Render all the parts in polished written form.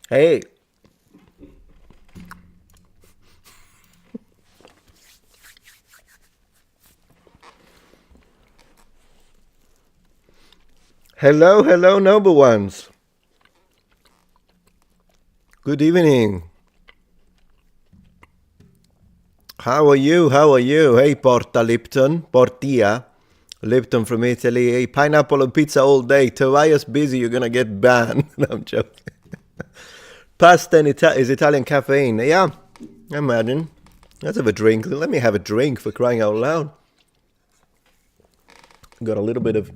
Hey. Hello, hello, noble ones. Good evening. How are you? How are you? Hey, Porta Lipton. Portia. Lipton from Italy. Hey, pineapple and pizza all day. Tobias busy, you're gonna get banned. No, I'm joking. Pasta is Italian caffeine. Yeah, I imagine. Let's have a drink. Let me have a drink for crying out loud. Got a little bit of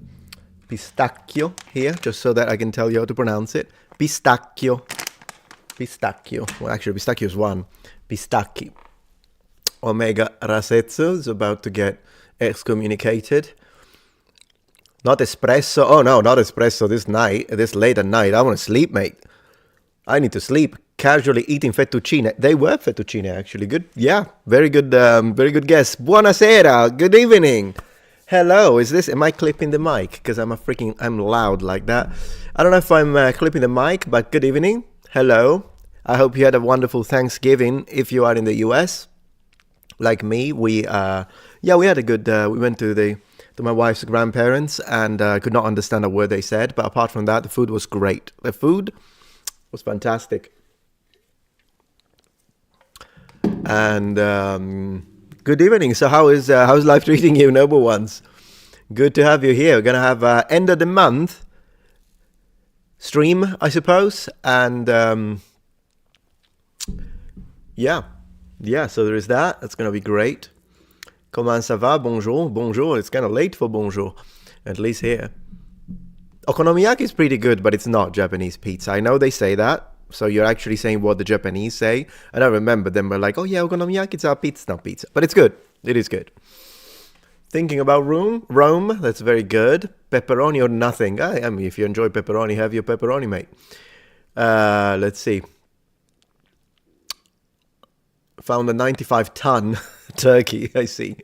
pistacchio here, just so that I can tell you how to pronounce it. Pistacchio. Pistacchio. Well, actually, pistacchio is one. Pistacchi. Omega Rasetzo is about to get excommunicated. Not espresso. Oh, no, not espresso this night, this late at night. I want to sleep, mate. I need to sleep. Casually eating fettuccine. They were fettuccine, actually. Good. Yeah, very good guess. Buonasera. Good evening. Hello, am I clipping the mic? Because I'm loud like that. I don't know if I'm clipping the mic, but good evening. Hello. I hope you had a wonderful Thanksgiving if you are in the US. Like me, we had a good, we went to my wife's grandparents and could not understand a word they said. But apart from that, the food was great. The food was fantastic. And good evening. So how's life treating you, noble ones? Good to have you here. We're gonna have end of the month stream, I suppose, and yeah. So there is that. That's gonna be great. Comment ça va? Bonjour, bonjour. It's kind of late for bonjour, at least here. Okonomiyaki is pretty good, but it's not Japanese pizza. I know they say that. So you're actually saying what the Japanese say. And I remember them were like, oh yeah, okonomiyaki is our pizza, not pizza. But it's good. It is good. Thinking about Rome, that's very good. Pepperoni or nothing. I mean, if you enjoy pepperoni, have your pepperoni, mate. Let's see. Found a 95-ton turkey, I see.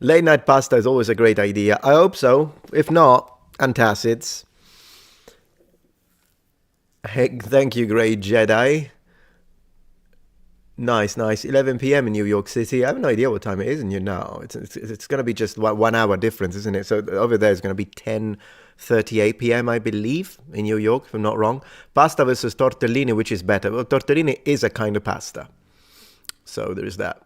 Late night pasta is always a great idea. I hope so. If not, antacids. Heck, thank you, Great Jedi. Nice. 11 p.m. in New York City. I have no idea what time it is in you now. It's going to be just 1 hour difference, isn't it? So over there is going to be 10:38 p.m., I believe, in New York, if I'm not wrong. Pasta versus tortellini, which is better? Well, tortellini is a kind of pasta. So there is that.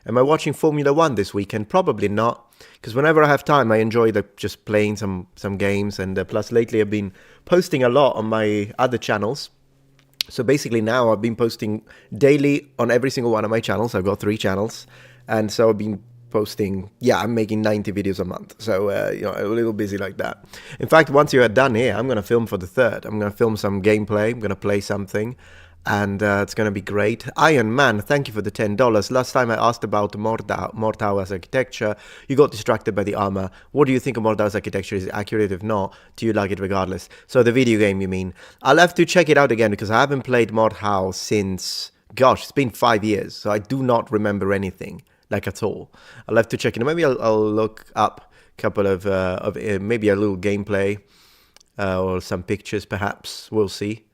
Am I watching Formula One this weekend? Probably not, because whenever I have time, I enjoy just playing some games. And plus, lately I've been posting a lot on my other channels. So basically now I've been posting daily on every single one of my channels. I've got 3 channels. And so I've been posting, I'm making 90 videos a month. So, a little busy like that. In fact, once you are done here, I'm going to film for the 3rd. I'm going to film some gameplay. I'm going to play something. And it's going to be great. Iron Man, thank you for the $10. Last time I asked about Mordhauer's architecture. You got distracted by the armor. What do you think of Mordhauer's architecture? Is it accurate? If not, do you like it regardless? So the video game, you mean? I'll have to check it out again because I haven't played Mordhau since, gosh, it's been 5 years. So I do not remember anything, like at all. I'll have to check it. Maybe I'll look up a couple of maybe a little gameplay or some pictures perhaps. We'll see.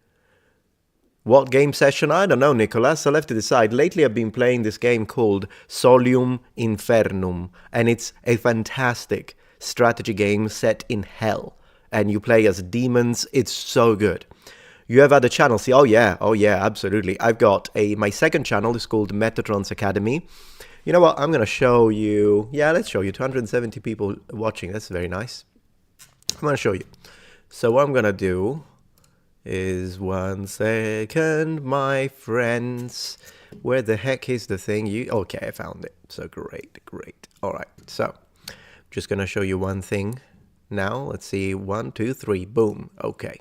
What game session? I don't know, Nicholas. I'll have to decide. Lately, I've been playing this game called Solium Infernum, and it's a fantastic strategy game set in hell. And you play as demons. It's so good. You have other channels. See, oh yeah, absolutely. I've got my second channel is called Metatron's Academy. You know what? I'm going to show you. Yeah, let's show you. 270 people watching. That's very nice. I'm going to show you. So what I'm going to do is 1 second, my friends. Where the heck is the thing? Okay, I found it. So great. All right, so just gonna show you one thing now. Let's see, 1, 2, 3, boom. Okay,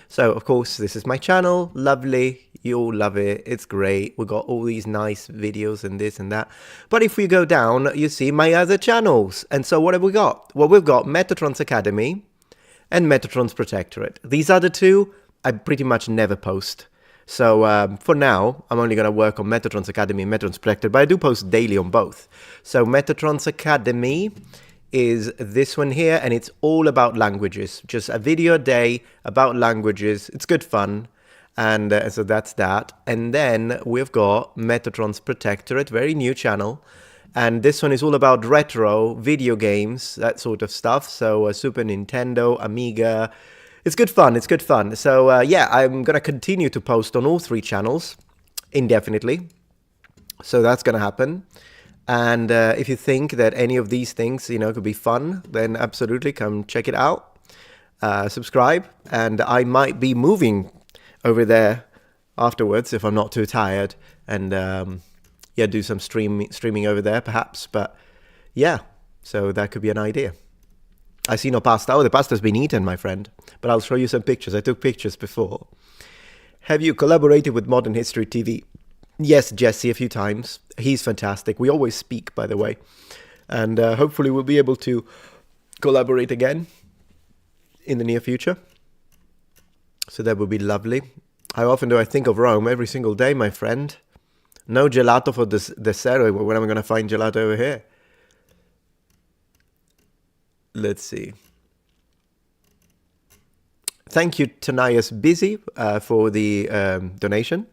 so of course this is my channel. Lovely, you'll love it. It's great. We got all these nice videos and this and that. But if we go down, you see my other channels. And so what have we got? Well, we've got Metatron's Academy and Metatron's Protectorate. These other two I pretty much never post. So for now, I'm only going to work on Metatron's Academy and Metatron's Protectorate, but I do post daily on both. So Metatron's Academy is this one here, and it's all about languages. Just a video a day about languages. It's good fun. And so that's that. And then we've got Metatron's Protectorate, very new channel. And this one is all about retro video games, that sort of stuff. So Super Nintendo, Amiga. It's good fun. It's good fun. So yeah, I'm going to continue to post on all three channels indefinitely. So that's going to happen. And if you think that any of these things, could be fun, then absolutely come check it out. Subscribe. And I might be moving over there afterwards if I'm not too tired. And yeah, do some streaming over there perhaps. But yeah, so that could be an idea. I see no pasta. Oh, the pasta's been eaten, my friend. But I'll show you some pictures. I took pictures before. Have you collaborated with Modern History TV? Yes, Jesse, a few times. He's fantastic. We always speak, by the way. And hopefully we'll be able to collaborate again in the near future. So that would be lovely. How often do I think of Rome? Every single day, my friend. No gelato for dessert. When am I going to find gelato over here? Let's see. Thank you, Tanias Busy, for the donation.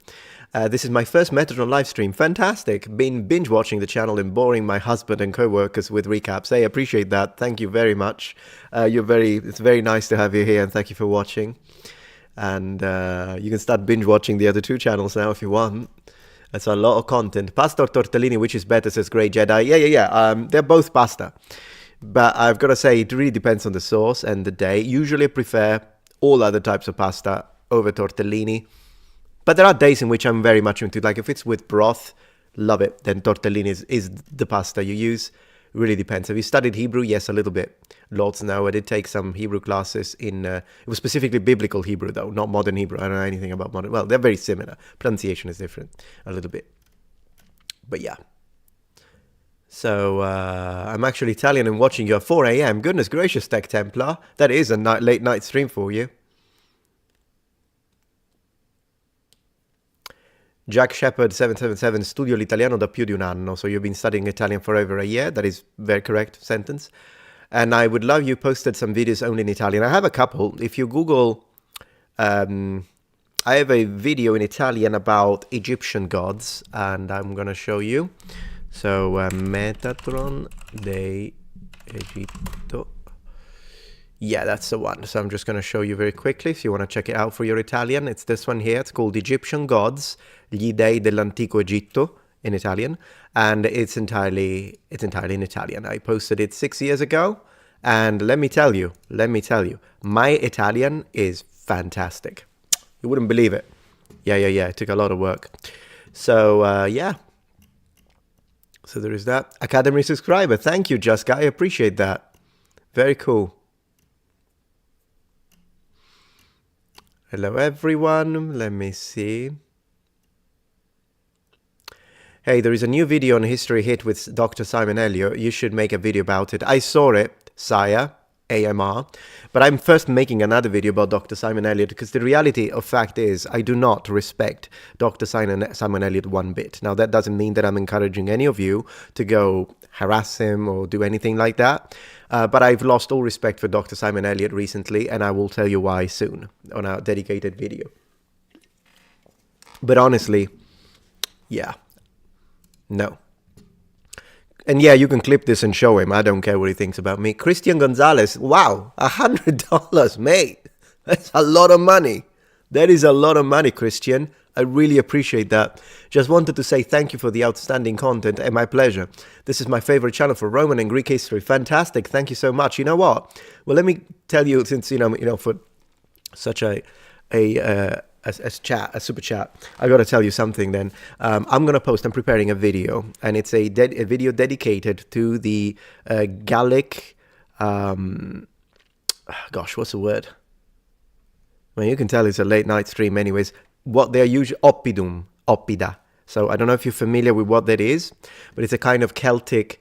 This is my first Metatron live stream. Fantastic. Been binge watching the channel and boring my husband and co-workers with recaps. Hey, appreciate that. Thank you very much. It's very nice to have you here, and thank you for watching. And you can start binge watching the other two channels now if you want. That's a lot of content. Pasta or tortellini, which is better, says Grey Jedi. Yeah. They're both pasta. But I've got to say, it really depends on the sauce and the day. Usually I prefer all other types of pasta over tortellini. But there are days in which I'm very much into it. Like if it's with broth, love it. Then tortellini is the pasta you use. It really depends. Have you studied Hebrew? Yes, a little bit. Lots now. I did take some Hebrew classes in... it was specifically biblical Hebrew, though, not modern Hebrew. I don't know anything about modern... Well, they're very similar. Pronunciation is different a little bit. But yeah. So, I'm actually Italian and watching you at 4 a.m. Goodness gracious, Tech Templar. That is a late night stream for you. Jack Shepard 777, studio l'italiano da più di un anno. So you've been studying Italian for over a year. That is very correct sentence. And I would love you posted some videos only in Italian. I have a couple. If you Google, I have a video in Italian about Egyptian gods, and I'm going to show you. So, Metatron de Egitto. Yeah, that's the one. So I'm just going to show you very quickly if you want to check it out for your Italian. It's this one here. It's called Egyptian Gods, Gli Dei dell'Antico Egitto in Italian. And it's entirely in Italian. I posted it 6 years ago. And let me tell you, my Italian is fantastic. You wouldn't believe it. Yeah. It took a lot of work. So, yeah. So there is that. Academy subscriber. Thank you, Just Guy. I appreciate that. Very cool. Hello, everyone. Let me see. Hey, there is a new video on History Hit with Dr. Simon Elliott. You should make a video about it. I saw it, Saya, AMR. But I'm first making another video about Dr. Simon Elliott because the reality of fact is I do not respect Dr. Simon Elliott one bit. Now, that doesn't mean that I'm encouraging any of you to go harass him or do anything like that. But I've lost all respect for Dr. Simon Elliott recently, and I will tell you why soon on a dedicated video. But honestly, yeah, no. And yeah, you can clip this and show him. I don't care what he thinks about me. Christian Gonzalez, wow, $100, mate. That's a lot of money. That is a lot of money, Christian. I really appreciate that. Just wanted to say thank you for the outstanding content, and my pleasure. This is my favorite channel for Roman and Greek history. Fantastic. Thank you so much. You know what? Well, let me tell you, since, you know, for such a super chat, I got to tell you something then. I'm preparing a video, and it's a video dedicated to the Gallic, gosh, what's the word? Well, you can tell it's a late night stream anyways. What they're usually, oppida. So I don't know if you're familiar with what that is, but it's a kind of Celtic,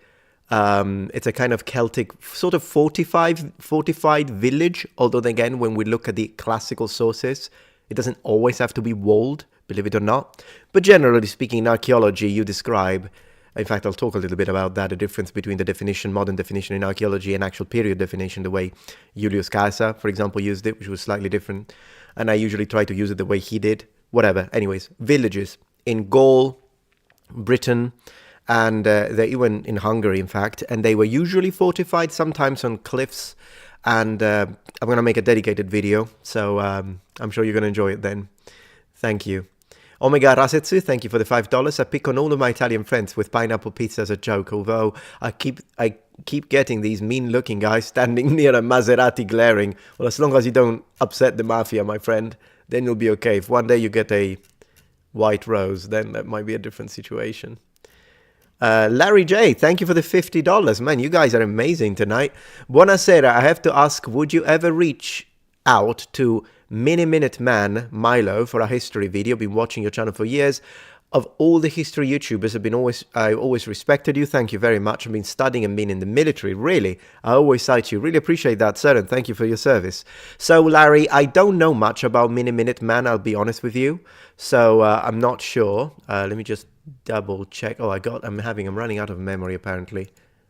sort of fortified village. Although again, when we look at the classical sources, it doesn't always have to be walled, believe it or not. But generally speaking, in archaeology, you describe, in fact, I'll talk a little bit about that, the difference between the definition, modern definition in archaeology and actual period definition, the way Julius Caesar, for example, used it, which was slightly different. And I usually try to use it the way he did, whatever. Anyways, villages in Gaul, Britain, and they even in Hungary, in fact, and they were usually fortified, sometimes on cliffs. And I'm going to make a dedicated video, so I'm sure you're going to enjoy it then. Thank you. Omega Rasetsu, thank you for the $5. I pick on all of my Italian friends with pineapple pizza as a joke, although I keep getting these mean-looking guys standing near a Maserati glaring. Well, as long as you don't upset the Mafia, my friend, then you'll be okay. If one day you get a white rose, then that might be a different situation. Larry J, thank you for the $50. Man, you guys are amazing tonight. Buonasera, I have to ask, would you ever reach out to Minute Man Milo for a history video? Been watching your channel for years. Of all the history YouTubers, I always respected you. Thank you very much. I've been studying and been in the military. Really, I always cite you. Really appreciate that, sir, and thank you for your service. So, Larry, I don't know much about Minute Man. I'll be honest with you. So I'm not sure. Let me just double check. Oh, I'm running out of memory apparently.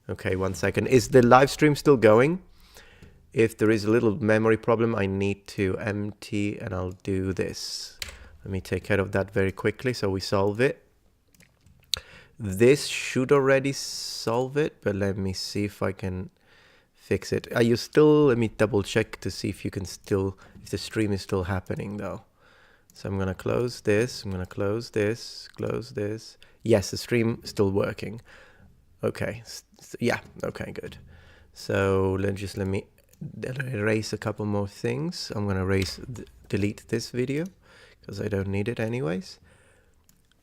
Okay, 1 second. Is the live stream still going? If there is a little memory problem, I need to empty, and I'll do this. Let me take care of that very quickly so we solve it. This should already solve it, but let me see if I can fix it. Are you still, let me double check to see if you can still, if the stream is still happening though. So I'm going to close this, I'm going to close this, close this. Yes, the stream is still working. Okay, yeah, okay, good. So let me erase a couple more things. I'm going to delete this video because I don't need it anyways.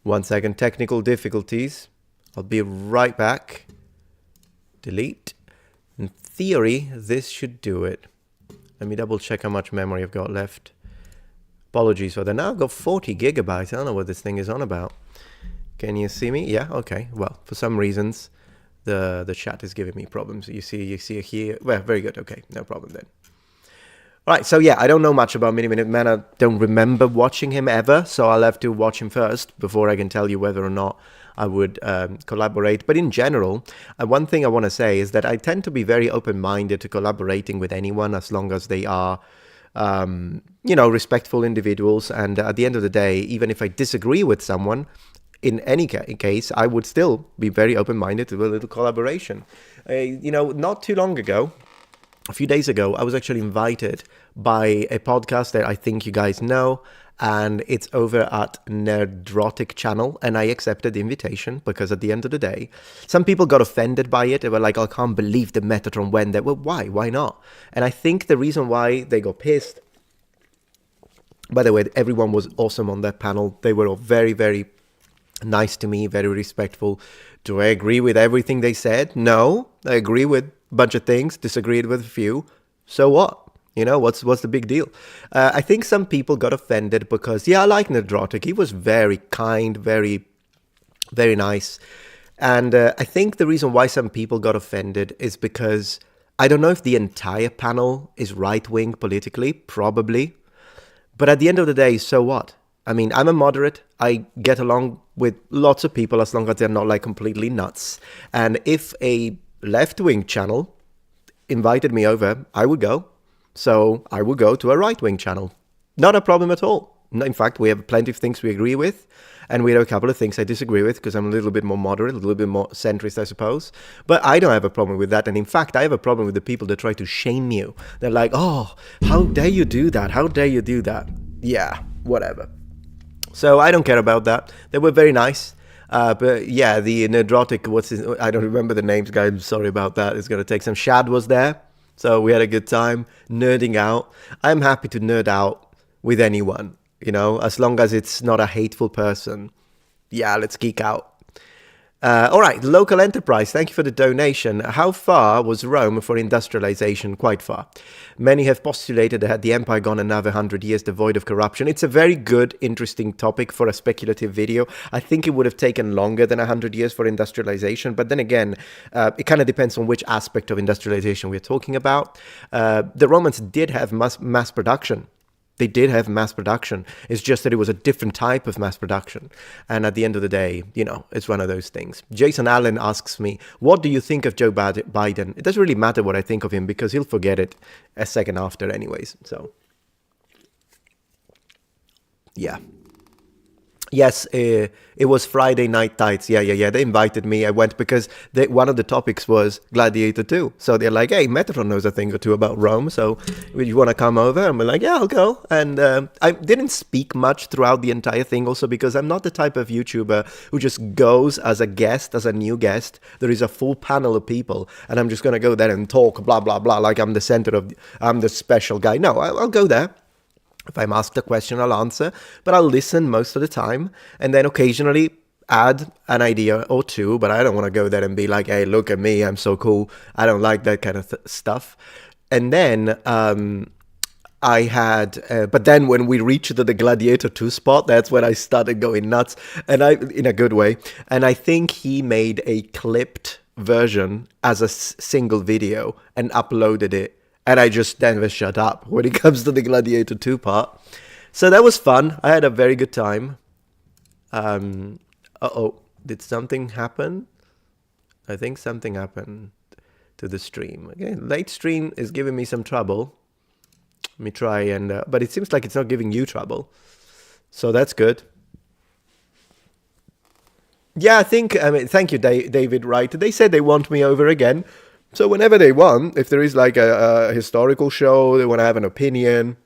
1 second, technical difficulties. I'll be right back. Delete. In theory, this should do it. Let me double check how much memory I've got left. Apologies for that. Now I've got 40 gigabytes. I don't know what this thing is on about. Can you see me? Yeah, okay. Well, for some reasons, the chat is giving me problems. You see it here. Well, very good. Okay, no problem then. All right, so yeah, I don't know much about Minute Man. I don't remember watching him ever, so I'll have to watch him first before I can tell you whether or not I would collaborate. But in general, one thing I want to say is that I tend to be very open-minded to collaborating with anyone as long as they are, respectful individuals. And at the end of the day, even if I disagree with someone, in any case, I would still be very open-minded to a little collaboration. Not too long ago, a few days ago, I was actually invited by a podcast that I think you guys know, and it's over at Nerdrotic channel, and I accepted the invitation because at the end of the day, some people got offended by it. They were like, I can't believe the Metatron went there. Well, why? Why not? And I think the reason why they got pissed, by the way, everyone was awesome on that panel. They were all very, very nice to me, very respectful. Do I agree with everything they said? No, I agree with a bunch of things, disagreed with a few. So what? What's the big deal? I think some people got offended because, yeah, I like Nerdrotic. He was very kind, very, very nice. And I think the reason why some people got offended is because I don't know if the entire panel is right-wing politically, probably. But at the end of the day, so what? I mean, I'm a moderate. I get along with lots of people as long as they're not like completely nuts. And if a left-wing channel invited me over, I would go. So I would go to a right-wing channel. Not a problem at all. In fact, we have plenty of things we agree with, and we have a couple of things I disagree with because I'm a little bit more moderate, a little bit more centrist, I suppose. But I don't have a problem with that. And in fact, I have a problem with the people that try to shame you. They're like, oh, how dare you do that? How dare you do that? Yeah, whatever. So I don't care about that. They were very nice. But yeah, the Nerdrotic, I don't remember the names, guys. I'm sorry about that. It's going to take some. Shad was there. So we had a good time nerding out. I'm happy to nerd out with anyone, as long as it's not a hateful person. Yeah, let's geek out. All right, local enterprise, thank you for the donation. How far was Rome for industrialization? Quite far. Many have postulated that had the empire gone another 100 years devoid of corruption. It's a very good, interesting topic for a speculative video. I think it would have taken longer than 100 years for industrialization, but then again, it kind of depends on which aspect of industrialization we're talking about. The Romans did have mass production. They did have mass production. It's just that it was a different type of mass production. And at the end of the day, it's one of those things. Jason Allen asks me, what do you think of Joe Biden? It doesn't really matter what I think of him because he'll forget it a second after anyways. So, yeah. Yes, it was Friday Night Tights. Yeah, yeah, yeah. They invited me. I went because one of the topics was Gladiator 2. So they're like, hey, Metatron knows a thing or two about Rome. So would you want to come over? And we're like, yeah, I'll go. And I didn't speak much throughout the entire thing also because I'm not the type of YouTuber who just goes as a guest, as a new guest. There is a full panel of people and I'm just going to go there and talk, blah, blah, blah, like I'm the center of, I'm the special guy. No, I'll go there. If I'm asked a question, I'll answer, but I'll listen most of the time and then occasionally add an idea or two, but I don't want to go there and be like, hey, look at me, I'm so cool. I don't like that kind of stuff. And then but then when we reached the Gladiator 2 spot, that's when I started going nuts, and in a good way. And I think he made a clipped version as a single video and uploaded it. And I just never shut up when it comes to the Gladiator 2 part. So that was fun. I had a very good time. Uh-oh, did something happen? I think something happened to the stream. Okay, late stream is giving me some trouble. Let me try and... but it seems like it's not giving you trouble. So that's good. Yeah, I mean, thank you, David Wright. They said they want me over again. So whenever they want, if there is like a historical show, they want to have an opinion,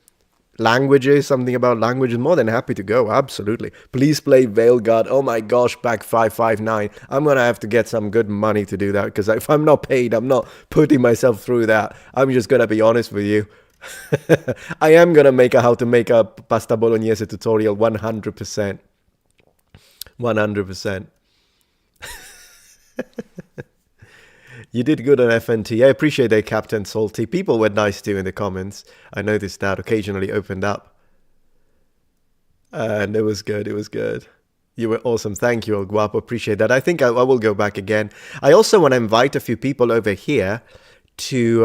languages, something about languages, more than happy to go, absolutely. Please play Veilguard. Oh my gosh, back 559. I'm going to have to get some good money to do that, because if I'm not paid, I'm not putting myself through that. I'm just going to be honest with you. I am going to make a how to make a pasta bolognese tutorial 100%. 100%. You did good on FNT. I appreciate that, Captain Salty. People were nice too in the comments. I noticed that occasionally opened up. And it was good. It was good. You were awesome. Thank you, El Guapo. Appreciate that. I think I will go back again. I also want to invite a few people over here to...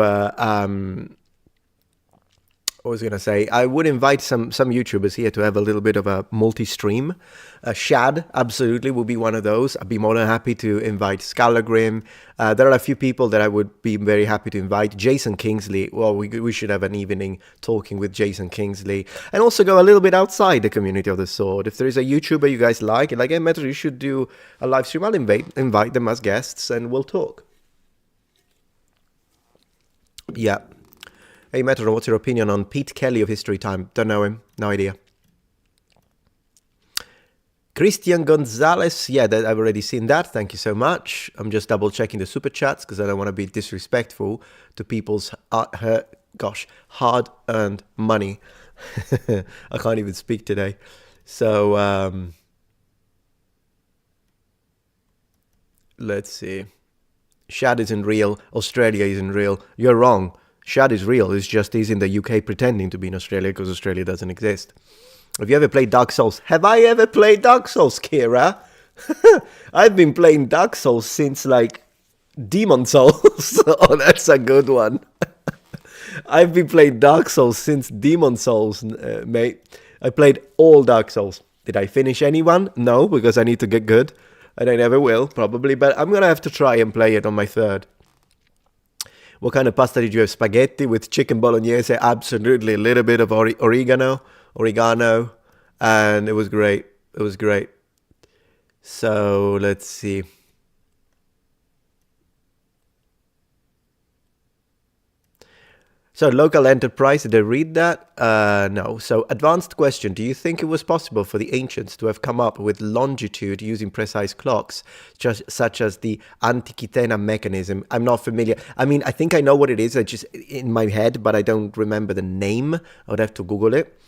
what was I going to say? I would invite some YouTubers here to have a little bit of a multi-stream. Shad, absolutely, will be one of those. I'd be more than happy to invite Scalagrim. There are a few people that I would be very happy to invite. Jason Kingsley, well, we should have an evening talking with Jason Kingsley. And also go a little bit outside the community of the sword. If there is a YouTuber you guys like, and like, hey, Metro, you should do a live stream, I'll invite them as guests and we'll talk. Yeah. Hey, Metatron, what's your opinion on Pete Kelly of History Time? Don't know him. No idea. Christian Gonzalez. Yeah, I've already seen that. Thank you so much. I'm just double checking the super chats because I don't want to be disrespectful to people's hard-earned money. I can't even speak today. So, let's see. Shad isn't real. Australia isn't real. You're wrong. Shad is real. It's just he's in the UK pretending to be in Australia because Australia doesn't exist. Have you ever played Dark Souls? Have I ever played Dark Souls, Kira? I've been playing Dark Souls since like Demon Souls. Oh, that's a good one. I've been playing Dark Souls since Demon Souls, mate. I played all Dark Souls. Did I finish anyone? No, because I need to get good. And I never will, probably. But I'm going to have to try and play it on my third. What kind of pasta did you have? Spaghetti with chicken bolognese? Absolutely. A little bit of oregano, and it was great. It was great. So let's see. So local enterprise, did I read that? No. So advanced question. Do you think it was possible for the ancients to have come up with longitude using precise clocks, such as the Antikythera mechanism? I'm not familiar. I mean, I think I know what it is. I just in my head, but I don't remember the name. I would have to Google it.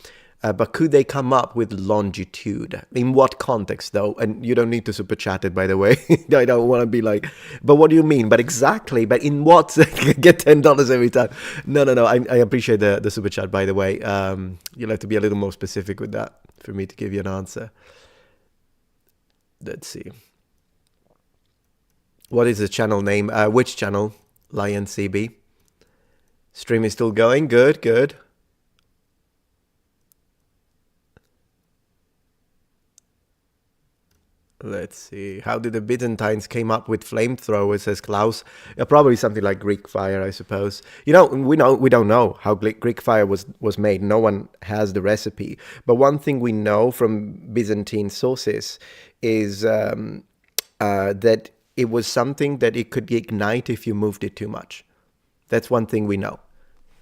But could they come up with longitude? In what context, though? And you don't need to super chat it, by the way. I don't want to be like, but what do you mean? But exactly, but in what? Get $10 every time. No. I appreciate the super chat, by the way. You'll have to be a little more specific with that for me to give you an answer. Let's see. What is the channel name? Which channel? Lion CB. Stream is still going. Good. Let's see. How did the Byzantines came up with flamethrowers? Says Klaus. Probably something like Greek fire, I suppose. You know, we don't know how Greek fire was made. No one has the recipe. But one thing we know from Byzantine sources is that it was something that it could ignite if you moved it too much. That's one thing we know.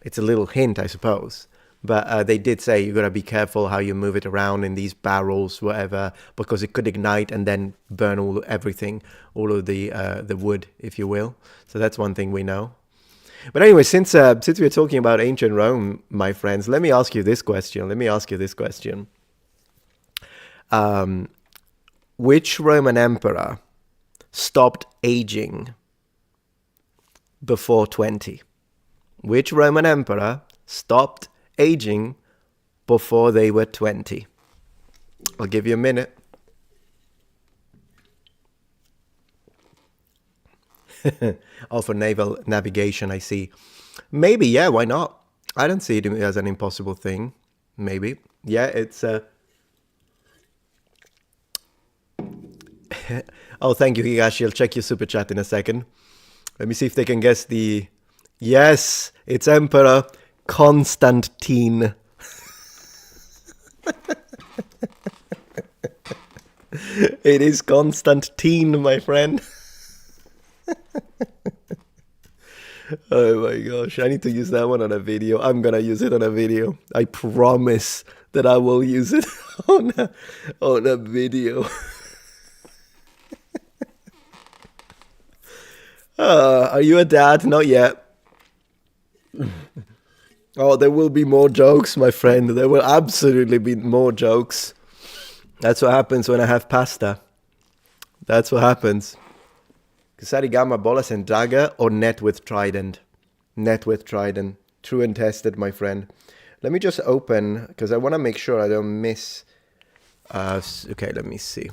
It's a little hint, I suppose. But they did say you got to be careful how you move it around in these barrels, whatever, because it could ignite and then burn everything, all of the wood, if you will. So that's one thing we know. But anyway, since we're talking about ancient Rome, my friends, let me ask you this question. Which Roman emperor stopped aging before 20? Which Roman emperor stopped aging before they were 20? I'll give you a minute. Oh, for naval navigation, I see. Maybe, yeah, why not? I don't see it as an impossible thing. Maybe. Yeah, it's... Oh, thank you, Higashi. I'll check your super chat in a second. Let me see if they can guess the... Yes, it's Emperor Constantine. It is Constantine, my friend. Oh my gosh, I need to use that one on a video. I'm gonna use it on a video. I promise that I will use it on a video. Are you a dad? Not yet. Oh, there will be more jokes, my friend. There will absolutely be more jokes. That's what happens when I have pasta. That's what happens. Kusarigama, bolas and dagger, or net with trident? Net with trident. True and tested, my friend. Let me just open, because I want to make sure I don't miss... okay, let me see.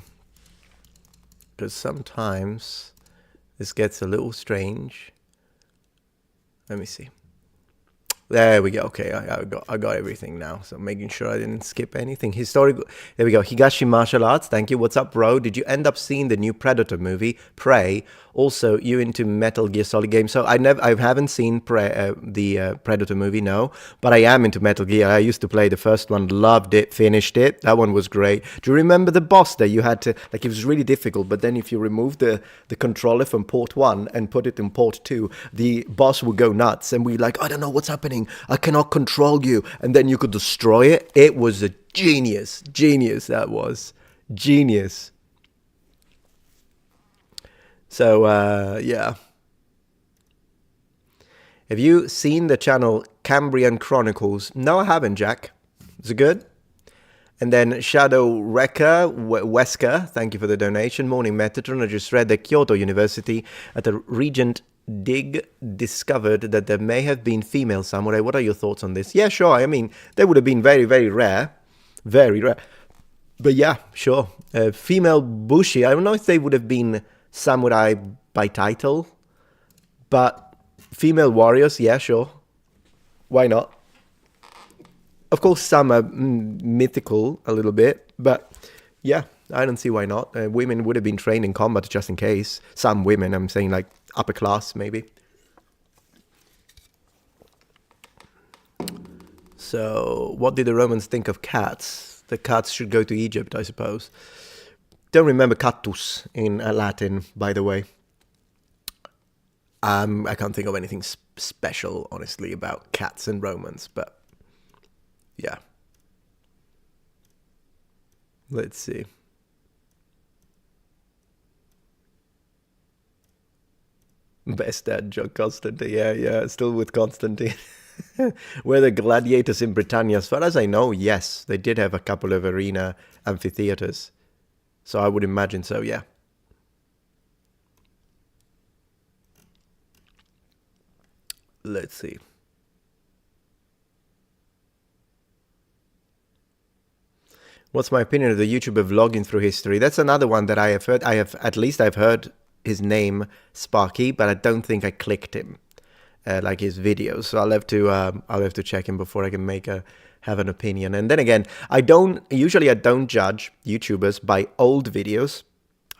Because sometimes this gets a little strange. Let me see. There we go. Okay, I got everything now. So making sure I didn't skip anything. Historical. There we go. Higashi Martial Arts. Thank you. What's up, bro? Did you end up seeing the new Predator movie, Prey? Also, you into Metal Gear Solid games? So I haven't seen the Predator movie, no. But I am into Metal Gear. I used to play the first one, loved it, finished it. That one was great. Do you remember the boss that you had to, like, it was really difficult, but then if you remove the controller from port 1 and put it in port 2, the boss would go nuts and we like, I don't know what's happening. I cannot control you. And then you could destroy it. It was a genius. Genius, that was. Genius. So, yeah. Have you seen the channel Cambrian Chronicles? No, I haven't, Jack. Is it good? And then Shadow Wrecker, Wesker, thank you for the donation. Morning, Metatron. I just read that Kyoto University at the Regent Dig discovered that there may have been female samurai. What are your thoughts on this? Yeah, sure. I mean, they would have been very, very rare. Very rare. But yeah, sure. Female Bushi, I don't know if they would have been samurai by title, but female warriors, yeah, sure. Why not? Of course, some are mythical a little bit, but yeah, I don't see why not. Women would have been trained in combat just in case. Some women, I'm saying like upper class maybe. So, what did the Romans think of cats? The cats should go to Egypt, I suppose. Don't remember catus in Latin, by the way. I can't think of anything special, honestly, about cats and Romans, but yeah. Let's see. Best dad joke, Constantine. Yeah, still with Constantine. Were the gladiators in Britannia? As far as I know, yes. They did have a couple of arena amphitheaters. So I would imagine so, yeah. Let's see. What's my opinion of the YouTuber vlogging through history? That's another one that I have heard. I've heard his name, Sparky, but I don't think I clicked him, like his videos. So I'll have to check him before I can have an opinion. And then again, I don't judge YouTubers by old videos.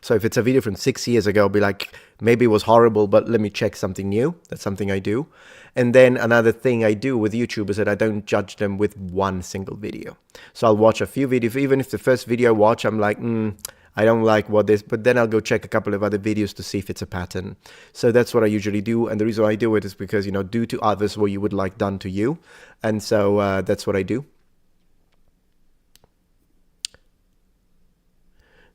So if it's a video from 6 years ago, I'll be like, maybe it was horrible, but let me check something new. That's something I do. And then another thing I do with YouTube is that I don't judge them with one single video. So I'll watch a few videos, even if the first video I watch, I'm like, I don't like what this, but then I'll go check a couple of other videos to see if it's a pattern. So that's what I usually do. And the reason I do it is because, you know, do to others what you would like done to you. And so that's what I do.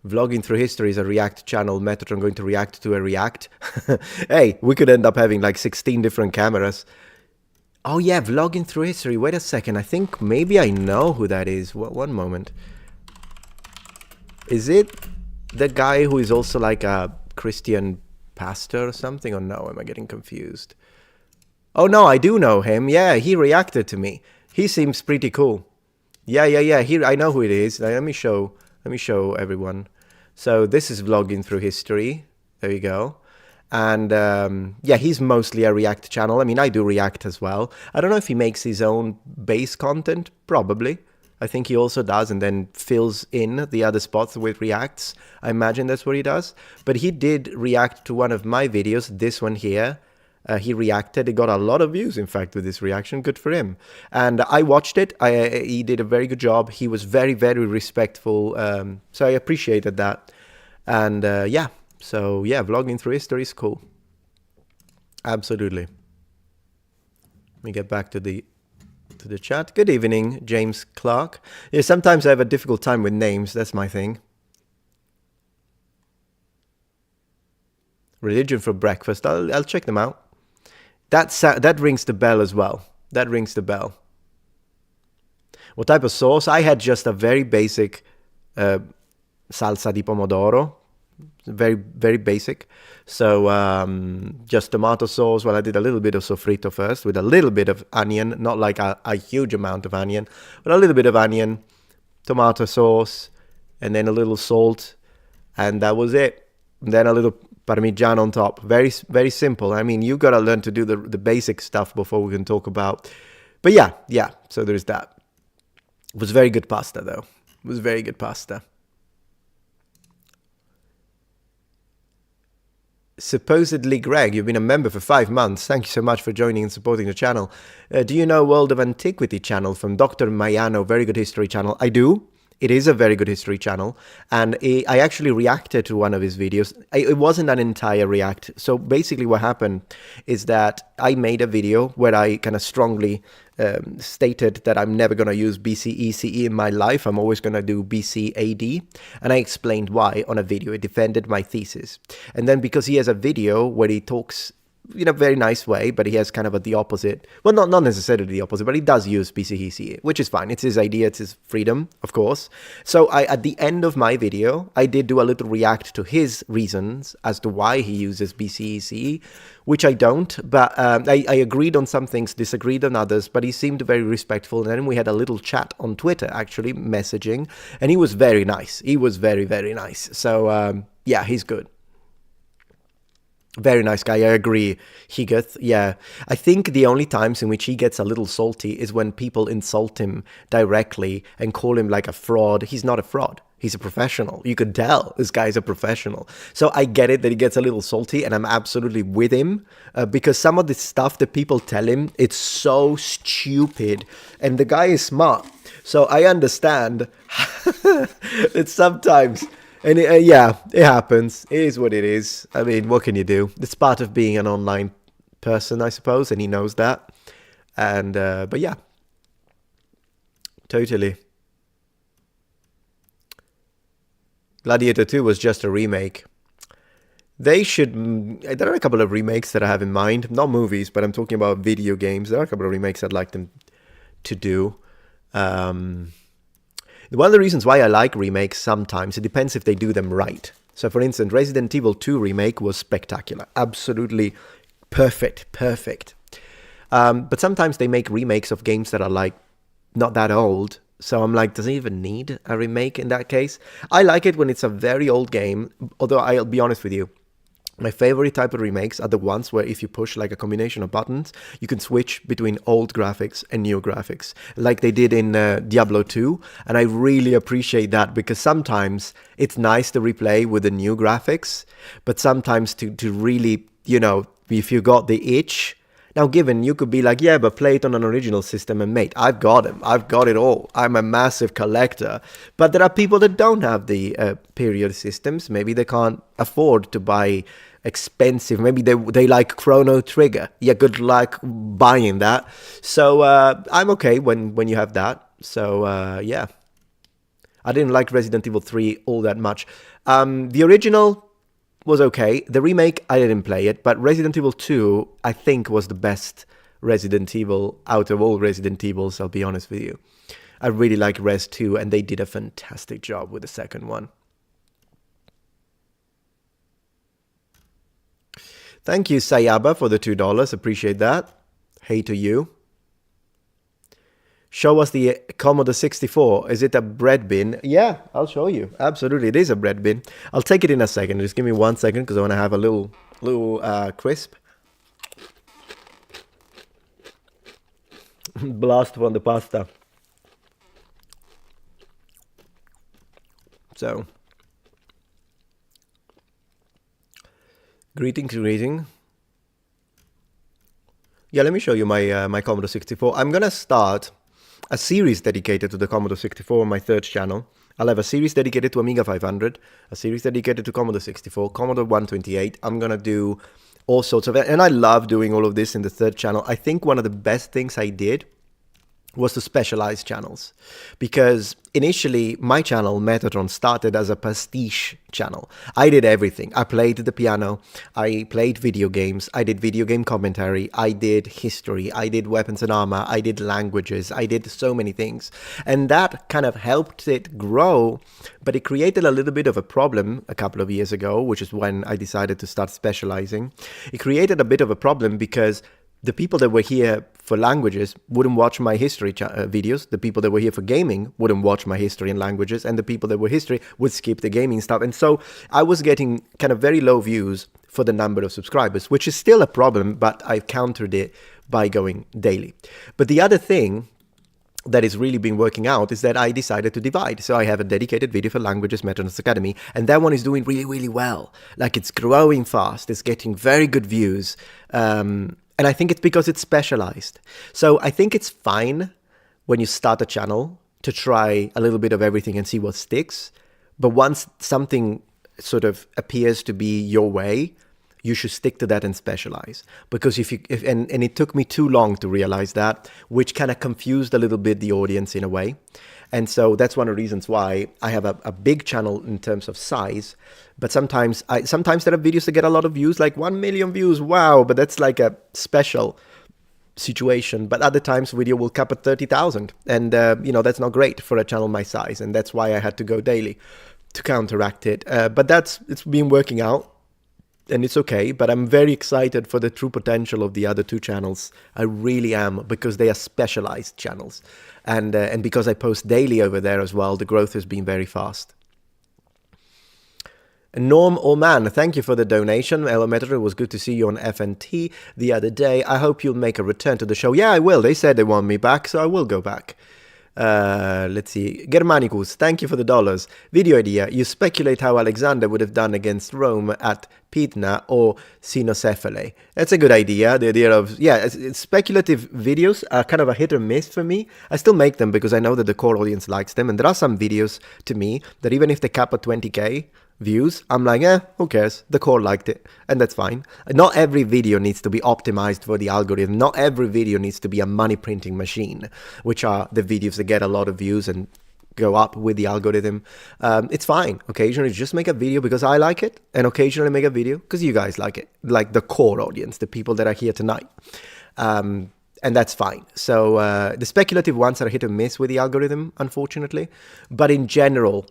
Vlogging through history is a React channel. Metatron going to react to a React. Hey, we could end up having like 16 different cameras. Oh yeah, vlogging through history. Wait a second. I think maybe I know who that is. One moment. Is it the guy who is also like a Christian pastor or something? Or no, am I getting confused? Oh no, I do know him. Yeah, he reacted to me. He seems pretty cool. Yeah. I know who it is. Let me show everyone. So this is vlogging through history. There you go. And yeah, he's mostly a React channel. I mean, I do React as well. I don't know if he makes his own base content. Probably. I think he also does, and then fills in the other spots with Reacts. I imagine that's what he does. But he did react to one of my videos, this one here. He reacted. He got a lot of views, in fact, with this reaction. Good for him. And I watched it. He did a very good job. He was very, very respectful. So I appreciated that. And yeah, so yeah, vlogging through history is cool. Absolutely. Let me get back to the chat. Good evening, James Clark. Yeah, sometimes I have a difficult time with names. That's my thing. Religion for breakfast. I'll check them out. That rings the bell as well. That rings the bell. What type of sauce? I had just a very basic salsa di pomodoro. Very, very basic. So just tomato sauce. Well, I did a little bit of sofrito first with a little bit of onion. Not like a huge amount of onion, but a little bit of onion, tomato sauce, and then a little salt. And that was it. And then a little Parmigiano on top. Very, very simple. I mean, you got to learn to do the basic stuff before we can talk about. But yeah. So there's that. It was very good pasta, though. It was very good pasta. Supposedly, Greg, you've been a member for 5 months. Thank you so much for joining and supporting the channel. Do you know World of Antiquity channel from Dr. Mayano? Very good history channel. I do. It is a very good history channel, and I actually reacted to one of his videos. It wasn't an entire react. So basically what happened is that I made a video where I kind of strongly stated that I'm never going to use BCE CE in my life. I'm always going to do BC AD, and I explained why on a video. It defended my thesis. And then because he has a video where he talks in a very nice way, but he has kind of the opposite. Well, not necessarily the opposite, but he does use BCECE, which is fine. It's his idea, it's his freedom, of course. So at the end of my video, I did do a little react to his reasons as to why he uses BCECE, which I don't, but I agreed on some things, disagreed on others, but he seemed very respectful. And then we had a little chat on Twitter, actually, messaging, and he was very nice. He was very, very nice. So yeah, he's good. Very nice guy, I agree, Higath. Yeah, I think the only times in which he gets a little salty is when people insult him directly and call him like a fraud. He's not a fraud. He's a professional. You could tell this guy's a professional. So I get it that he gets a little salty, and I'm absolutely with him because some of the stuff that people tell him, it's so stupid, and the guy is smart. So I understand that sometimes... And yeah, it happens. It is what it is. I mean, what can you do? It's part of being an online person, I suppose, and he knows that. And, but yeah. Totally. Gladiator 2 was just a remake. They should... There are a couple of remakes that I have in mind. Not movies, but I'm talking about video games. There are a couple of remakes I'd like them to do. One of the reasons why I like remakes sometimes, it depends if they do them right. So for instance, Resident Evil 2 remake was spectacular. Absolutely perfect. But sometimes they make remakes of games that are like not that old. So I'm like, does it even need a remake in that case? I like it when it's a very old game. Although I'll be honest with you, My favorite type of remakes are the ones where if you push like a combination of buttons, you can switch between old graphics and new graphics, like they did in Diablo 2. And I really appreciate that, because sometimes it's nice to replay with the new graphics, but sometimes to really, you know, if you got the itch. Now, given you could be like, yeah, but play it on an original system, and mate, I've got them. I've got it all. I'm a massive collector. But there are people that don't have the period systems. Maybe they can't afford to buy expensive. Maybe they like Chrono Trigger. Yeah, good luck buying that. So I'm okay when you have that. So yeah, I didn't like Resident Evil 3 all that much. The original was okay. The remake, I didn't play it, but Resident Evil 2, I think, was the best Resident Evil out of all Resident Evils, I'll be honest with you. I really like Res 2, and they did a fantastic job with the second one. Thank you, Sayaba, for the $2. Appreciate that. Hey to you. Show us the Commodore 64. Is it a bread bin? Yeah, I'll show you. Absolutely, it is a bread bin. I'll take it in a second. Just give me 1 second, because I want to have a little crisp. Blast from the pasta. So, greeting. Yeah, let me show you my my Commodore 64. I'm gonna start a series dedicated to the Commodore 64 on my third channel. I'll have a series dedicated to Amiga 500, a series dedicated to Commodore 64, Commodore 128. I'm gonna do all sorts of it, and I love doing all of this in the third channel. I think one of the best things I did was to specialize channels, because initially my channel Metatron started as a pastiche channel. I did everything. I played the piano, I played video games, I did video game commentary, I did history, I did weapons and armor, I did languages, I did so many things, and that kind of helped it grow. But it created a little bit of a problem a couple of years ago, which is when I decided to start specializing. It created a bit of a problem because the people that were here for languages wouldn't watch my history videos. The people that were here for gaming wouldn't watch my history and languages. And the people that were history would skip the gaming stuff. And so I was getting kind of very low views for the number of subscribers, which is still a problem, but I've countered it by going daily. But the other thing that has really been working out is that I decided to divide. So I have a dedicated video for languages, Metron's Academy, and that one is doing really, really well. Like, it's growing fast. It's getting very good views. And I think it's because it's specialized. So I think it's fine when you start a channel to try a little bit of everything and see what sticks. But once something sort of appears to be your way, you should stick to that and specialize. Because and it took me too long to realize that, which kind of confused a little bit the audience in a way. And so that's one of the reasons why I have a big channel in terms of size. But sometimes there are videos that get a lot of views, like 1 million views. Wow, but that's like a special situation. But other times video will cap at 30,000. And, that's not great for a channel my size. And that's why I had to go daily to counteract it. But it's been working out. And it's okay, but I'm very excited for the true potential of the other two channels. I really am, because they are specialized channels. And because I post daily over there as well, the growth has been very fast. Norm Oman, thank you for the donation. Hello Metatron, it was good to see you on FNT the other day. I hope you'll make a return to the show. Yeah, I will. They said they want me back, so I will go back. Let's see. Germanicus, thank you for the $. Video idea. You speculate how Alexander would have done against Rome at Pydna or Cynocephalae. That's a good idea. The idea of, speculative videos are kind of a hit or miss for me. I still make them because I know that the core audience likes them. And there are some videos to me that even if they cap at 20K views, I'm like, who cares? The core liked it, and that's fine. Not every video needs to be optimized for the algorithm. Not every video needs to be a money printing machine, which are the videos that get a lot of views and go up with the algorithm. It's fine. Occasionally just make a video because I like it, and occasionally make a video because you guys like it, like the core audience, the people that are here tonight. And that's fine. So the speculative ones are hit or miss with the algorithm, unfortunately. But in general,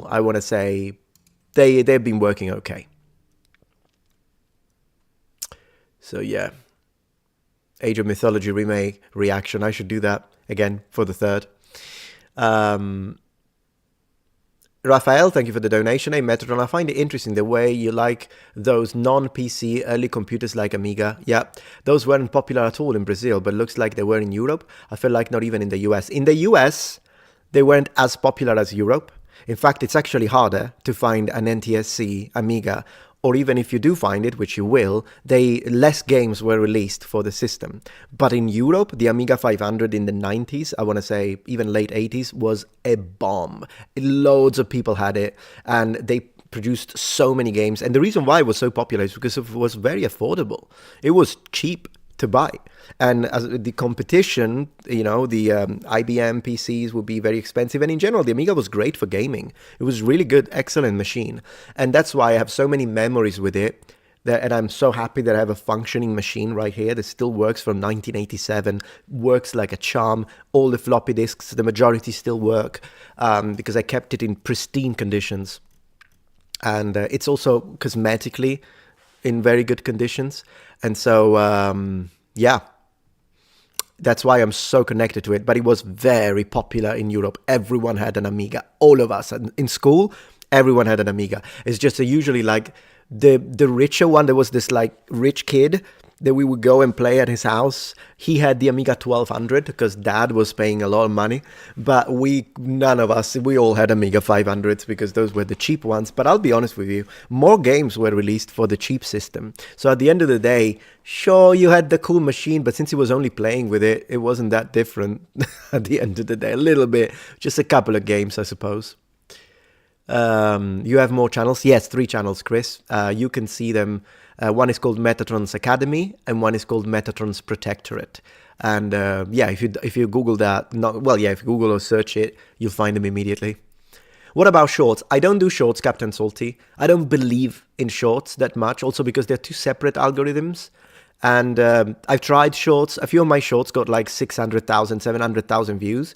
I want to say they've been working okay. So yeah, Age of Mythology remake reaction. I should do that again for the third. Raphael, thank you for the donation. Hey, Metatron, I find it interesting the way you like those non-PC early computers like Amiga. Yeah, those weren't popular at all in Brazil, but looks like they were in Europe. I feel like not even in the US. In the US, they weren't as popular as Europe. In fact, it's actually harder to find an NTSC Amiga, or even if you do find it, which you will, less games were released for the system. But in Europe, the Amiga 500 in the 90s, I want to say even late 80s, was a bomb. Loads of people had it, and they produced so many games. And the reason why it was so popular is because it was very affordable. It was cheap to buy. And as the competition, the IBM PCs would be very expensive. And in general, the Amiga was great for gaming. It was really good, excellent machine. And that's why I have so many memories with it. And I'm so happy that I have a functioning machine right here that still works from 1987, works like a charm. All the floppy disks, the majority still work because I kept it in pristine conditions. And it's also cosmetically in very good conditions. And so, yeah, that's why I'm so connected to it. But it was very popular in Europe. Everyone had an Amiga. All of us. And in school, everyone had an Amiga. It's just usually like the richer one. There was this like rich kid that we would go and play at his house. He had the Amiga 1200 because dad was paying a lot of money. But none of us, we all had Amiga 500s because those were the cheap ones. But I'll be honest with you, more games were released for the cheap system. So at the end of the day, sure, you had the cool machine, but since he was only playing with it, it wasn't that different at the end of the day. A little bit, just a couple of games, I suppose. You have more channels? Yes, 3 channels, Chris. You can see them. One is called Metatron's Academy, and one is called Metatron's Protectorate. And yeah, if you Google that, if you Google or search it, you'll find them immediately. What about shorts? I don't do shorts, Captain Salty. I don't believe in shorts that much, also because they're 2 separate algorithms. And I've tried shorts. A few of my shorts got like 600,000, 700,000 views.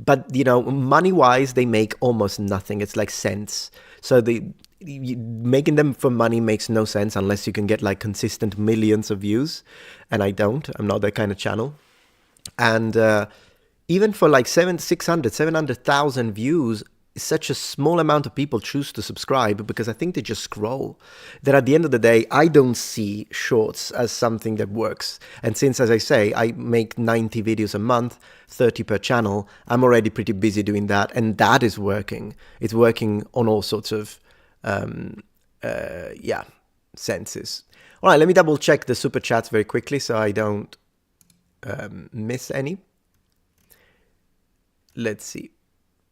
But, money-wise, they make almost nothing. It's like cents. So making them for money makes no sense unless you can get like consistent millions of views. And I don't. I'm not that kind of channel. And even for like 700,000 views, such a small amount of people choose to subscribe because I think they just scroll. That at the end of the day, I don't see shorts as something that works. And since, as I say, I make 90 videos a month, 30 per channel, I'm already pretty busy doing that. And that is working. It's working on all sorts of, senses. All right, let me double check the super chats very quickly so I don't miss any. Let's see.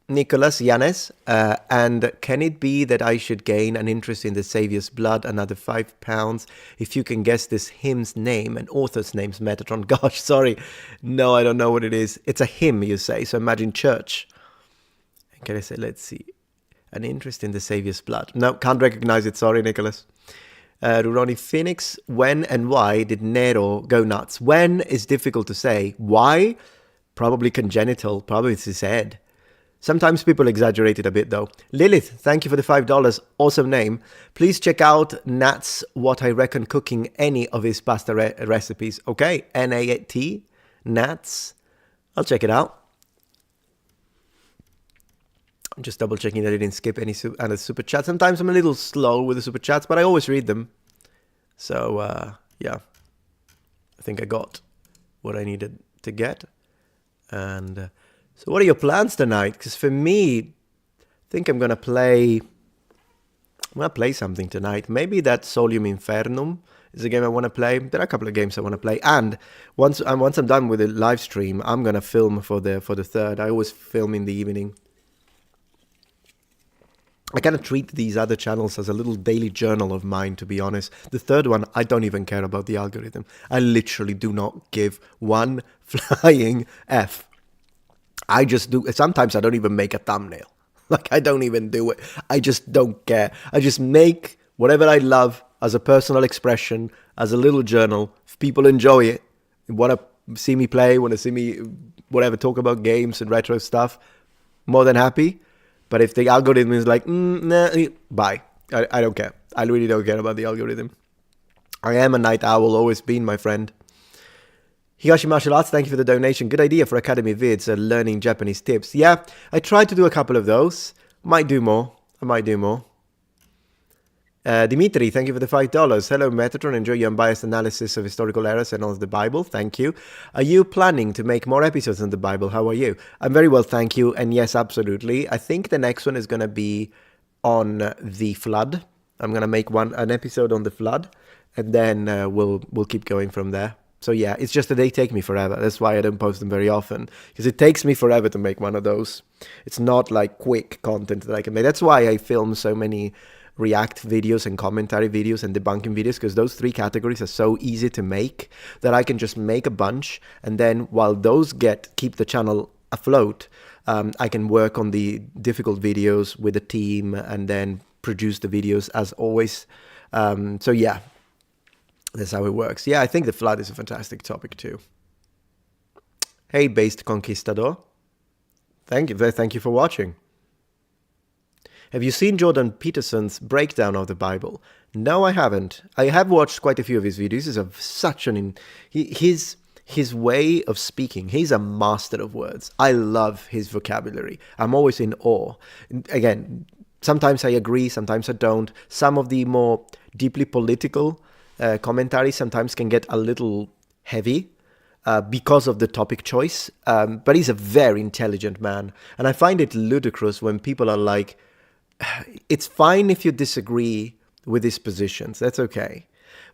Nicholas Yanes, and can it be that I should gain an interest in the Saviour's Blood, another £5, if you can guess this hymn's name and author's name's Metatron? Gosh, sorry. No, I don't know what it is. It's a hymn, you say, so imagine church. Can I say, let's see. An interest in the Saviour's Blood. No, can't recognize it. Sorry, Nicholas. Ruroni Phoenix, when and why did Nero go nuts? When is difficult to say. Why? Probably congenital. Probably it's his head. Sometimes people exaggerate it a bit, though. Lilith, thank you for the $5. Awesome name. Please check out Nat's What I Reckon Cooking any of his pasta recipes. Okay, N-A-T, Nat's. I'll check it out. I'm just double checking that I didn't skip any other super chats. Sometimes I'm a little slow with the super chats, but I always read them. So, yeah. I think I got what I needed to get. And so what are your plans tonight? Because for me, I think I'm going to play something tonight. Maybe that Solium Infernum is a game I want to play. There are a couple of games I want to play. And once I'm done with the live stream, I'm going to film for the third. I always film in the evening. I kind of treat these other channels as a little daily journal of mine, to be honest. The third one, I don't even care about the algorithm. I literally do not give one flying F. I just do. Sometimes I don't even make a thumbnail. Like, I don't even do it. I just don't care. I just make whatever I love as a personal expression, as a little journal. If people enjoy it, want to see me play, want to see me, whatever, talk about games and retro stuff, more than happy. But if the algorithm is like, nah, bye. I don't care. I really don't care about the algorithm. I am a night owl, always been, my friend. Higashi Martial Arts, thank you for the donation. Good idea for Academy vids, learning Japanese tips. Yeah, I tried to do a couple of those. Might do more. I might do more. Dimitri, thank you for the $5. Hello, Metatron. Enjoy your unbiased analysis of historical errors and of the Bible. Thank you. Are you planning to make more episodes on the Bible? How are you? I'm very well, thank you. And yes, absolutely. I think the next one is going to be on the flood. I'm going to make an episode on the flood, and then we'll keep going from there. So yeah, it's just that they take me forever. That's why I don't post them very often, because it takes me forever to make one of those. It's not like quick content that I can make. That's why I film so many React videos and commentary videos and debunking videos, because those 3 categories are so easy to make that I can just make a bunch, and then while those keep the channel afloat, I can work on the difficult videos with the team and then produce the videos as always. So yeah, that's how it works. Yeah, I think the flood is a fantastic topic too. Hey, Based Conquistador. Thank you for watching. Have you seen Jordan Peterson's breakdown of the Bible? No, I haven't. I have watched quite a few of his videos. He's such his way of speaking. He's a master of words. I love his vocabulary. I'm always in awe. Again, sometimes I agree, sometimes I don't. Some of the more deeply political commentaries sometimes can get a little heavy because of the topic choice. But he's a very intelligent man. And I find it ludicrous when people are like, it's fine if you disagree with his positions. That's okay.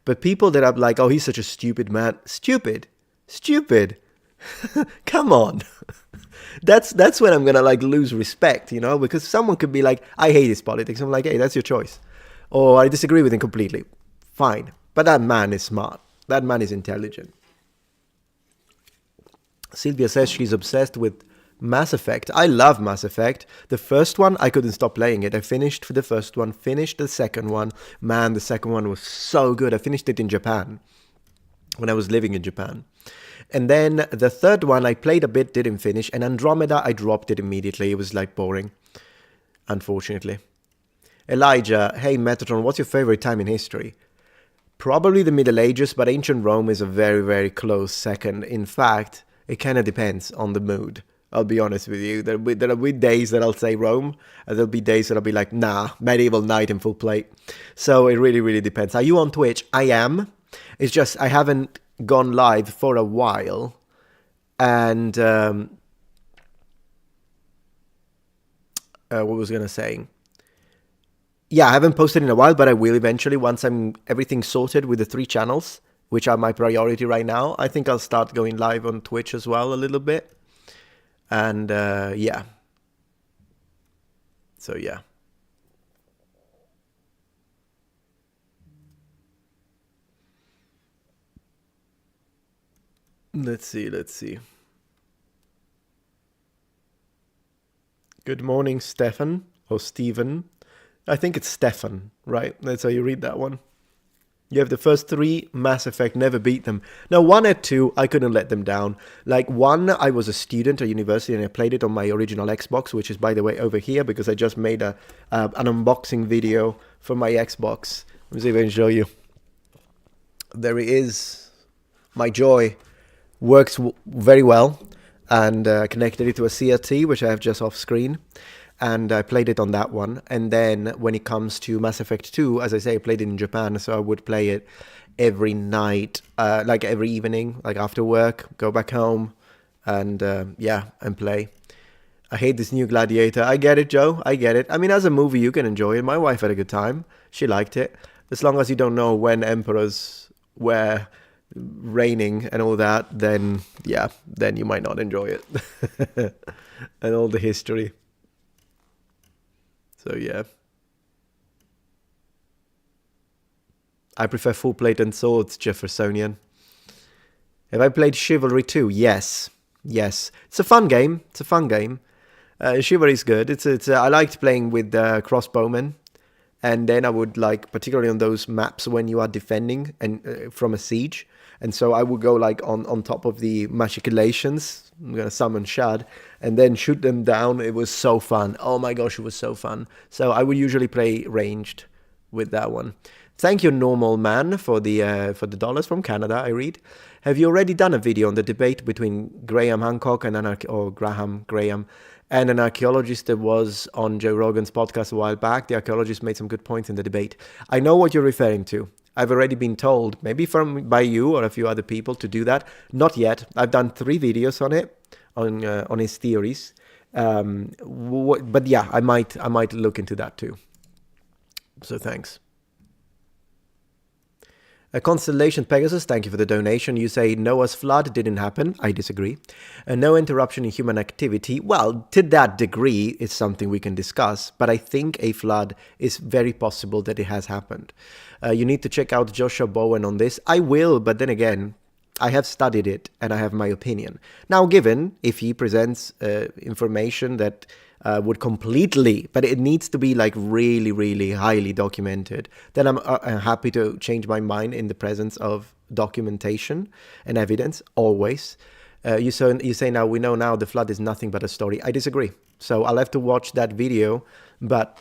But people that are like, oh, he's such a stupid man. Stupid. Come on. That's when I'm going to like lose respect, because someone could be like, I hate his politics. I'm like, hey, that's your choice. Or I disagree with him completely. Fine. But that man is smart. That man is intelligent. Sylvia says she's obsessed with Mass Effect. I love Mass Effect. The first one, I couldn't stop playing it. I finished the first one, finished the second one. Man, the second one was so good. I finished it in Japan when I was living in Japan. And then the third one, I played a bit, didn't finish. And Andromeda, I dropped it immediately. It was like boring, unfortunately. Elijah, hey Metatron, what's your favorite time in history? Probably the Middle Ages, but ancient Rome is a very, very close second. In fact, it kind of depends on the mood. I'll be honest with you. There'll be days that I'll say Rome, and there'll be days that I'll be like, nah, Medieval Knight in full plate. So it really, really depends. Are you on Twitch? I am. It's just I haven't gone live for a while. And what was I going to say? Yeah, I haven't posted in a while, but I will eventually once everything's sorted with the 3 channels, which are my priority right now. I think I'll start going live on Twitch as well a little bit. And yeah. So yeah. Let's see. Good morning, Stefan, or Stephen. I think it's Stefan, right? That's how you read that one. You have the first 3, Mass Effect, never beat them. Now, 1 and 2, I couldn't let them down. Like, 1, I was a student at university and I played it on my original Xbox, which is, by the way, over here, because I just made an unboxing video for my Xbox. Let me see if I can show you. There it is. My Joy works very well, and connected it to a CRT, which I have just off screen. And I played it on that one. And then when it comes to Mass Effect 2, as I say, I played it in Japan, so I would play it every night, like every evening, like after work, go back home, and yeah, and play. I hate this new Gladiator. I get it, Joe. I get it. I mean, as a movie, you can enjoy it. My wife had a good time. She liked it. As long as you don't know when emperors were reigning and all that, then, yeah, then you might not enjoy it. And all the history. So yeah, I prefer full plate and swords, Jeffersonian. Have I played Chivalry 2? Yes. It's a fun game. Chivalry is good. I liked playing with crossbowmen, and then I would like, particularly on those maps when you are defending and from a siege, and so I would go like on top of the machicolations. I'm gonna summon Shad and then shoot them down. It was so fun. Oh my gosh, it was so fun. So I would usually play ranged with that one. Thank you, Normal Man, for the dollars from Canada. I read. Have you already done a video on the debate between Graham Hancock and Graham And an archaeologist that was on Joe Rogan's podcast a while back, the archaeologist made some good points in the debate. I know what you're referring to. I've already been told, maybe by you or a few other people, to do that. Not yet. I've done 3 videos on it, on his theories. But yeah, I might look into that too. So thanks. A Constellation Pegasus, thank you for the donation. You say Noah's flood didn't happen. I disagree. No interruption in human activity. Well, to that degree, it's something we can discuss. But I think a flood is very possible that it has happened. You need to check out Joshua Bowen on this. I will, but then again, I have studied it and I have my opinion. Now, given if he presents information that would completely, but it needs to be like really, really highly documented, then I'm happy to change my mind in the presence of documentation and evidence, always. You say now, we know now the flood is nothing but a story. I disagree. So I'll have to watch that video, but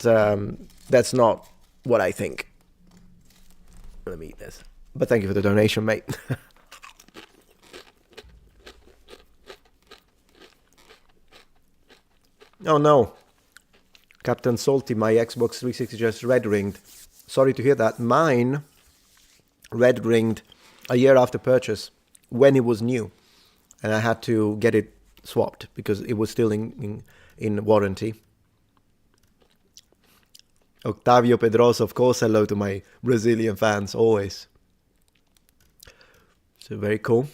that's not what I think. Let me eat this. But thank you for the donation, mate. Oh no, Captain Salty, my Xbox 360 just red ringed. Sorry to hear that. Mine red ringed a year after purchase when it was new, and I had to get it swapped because it was still in warranty. Octavio Pedrosa, of course, hello to my Brazilian fans, always. So very cool.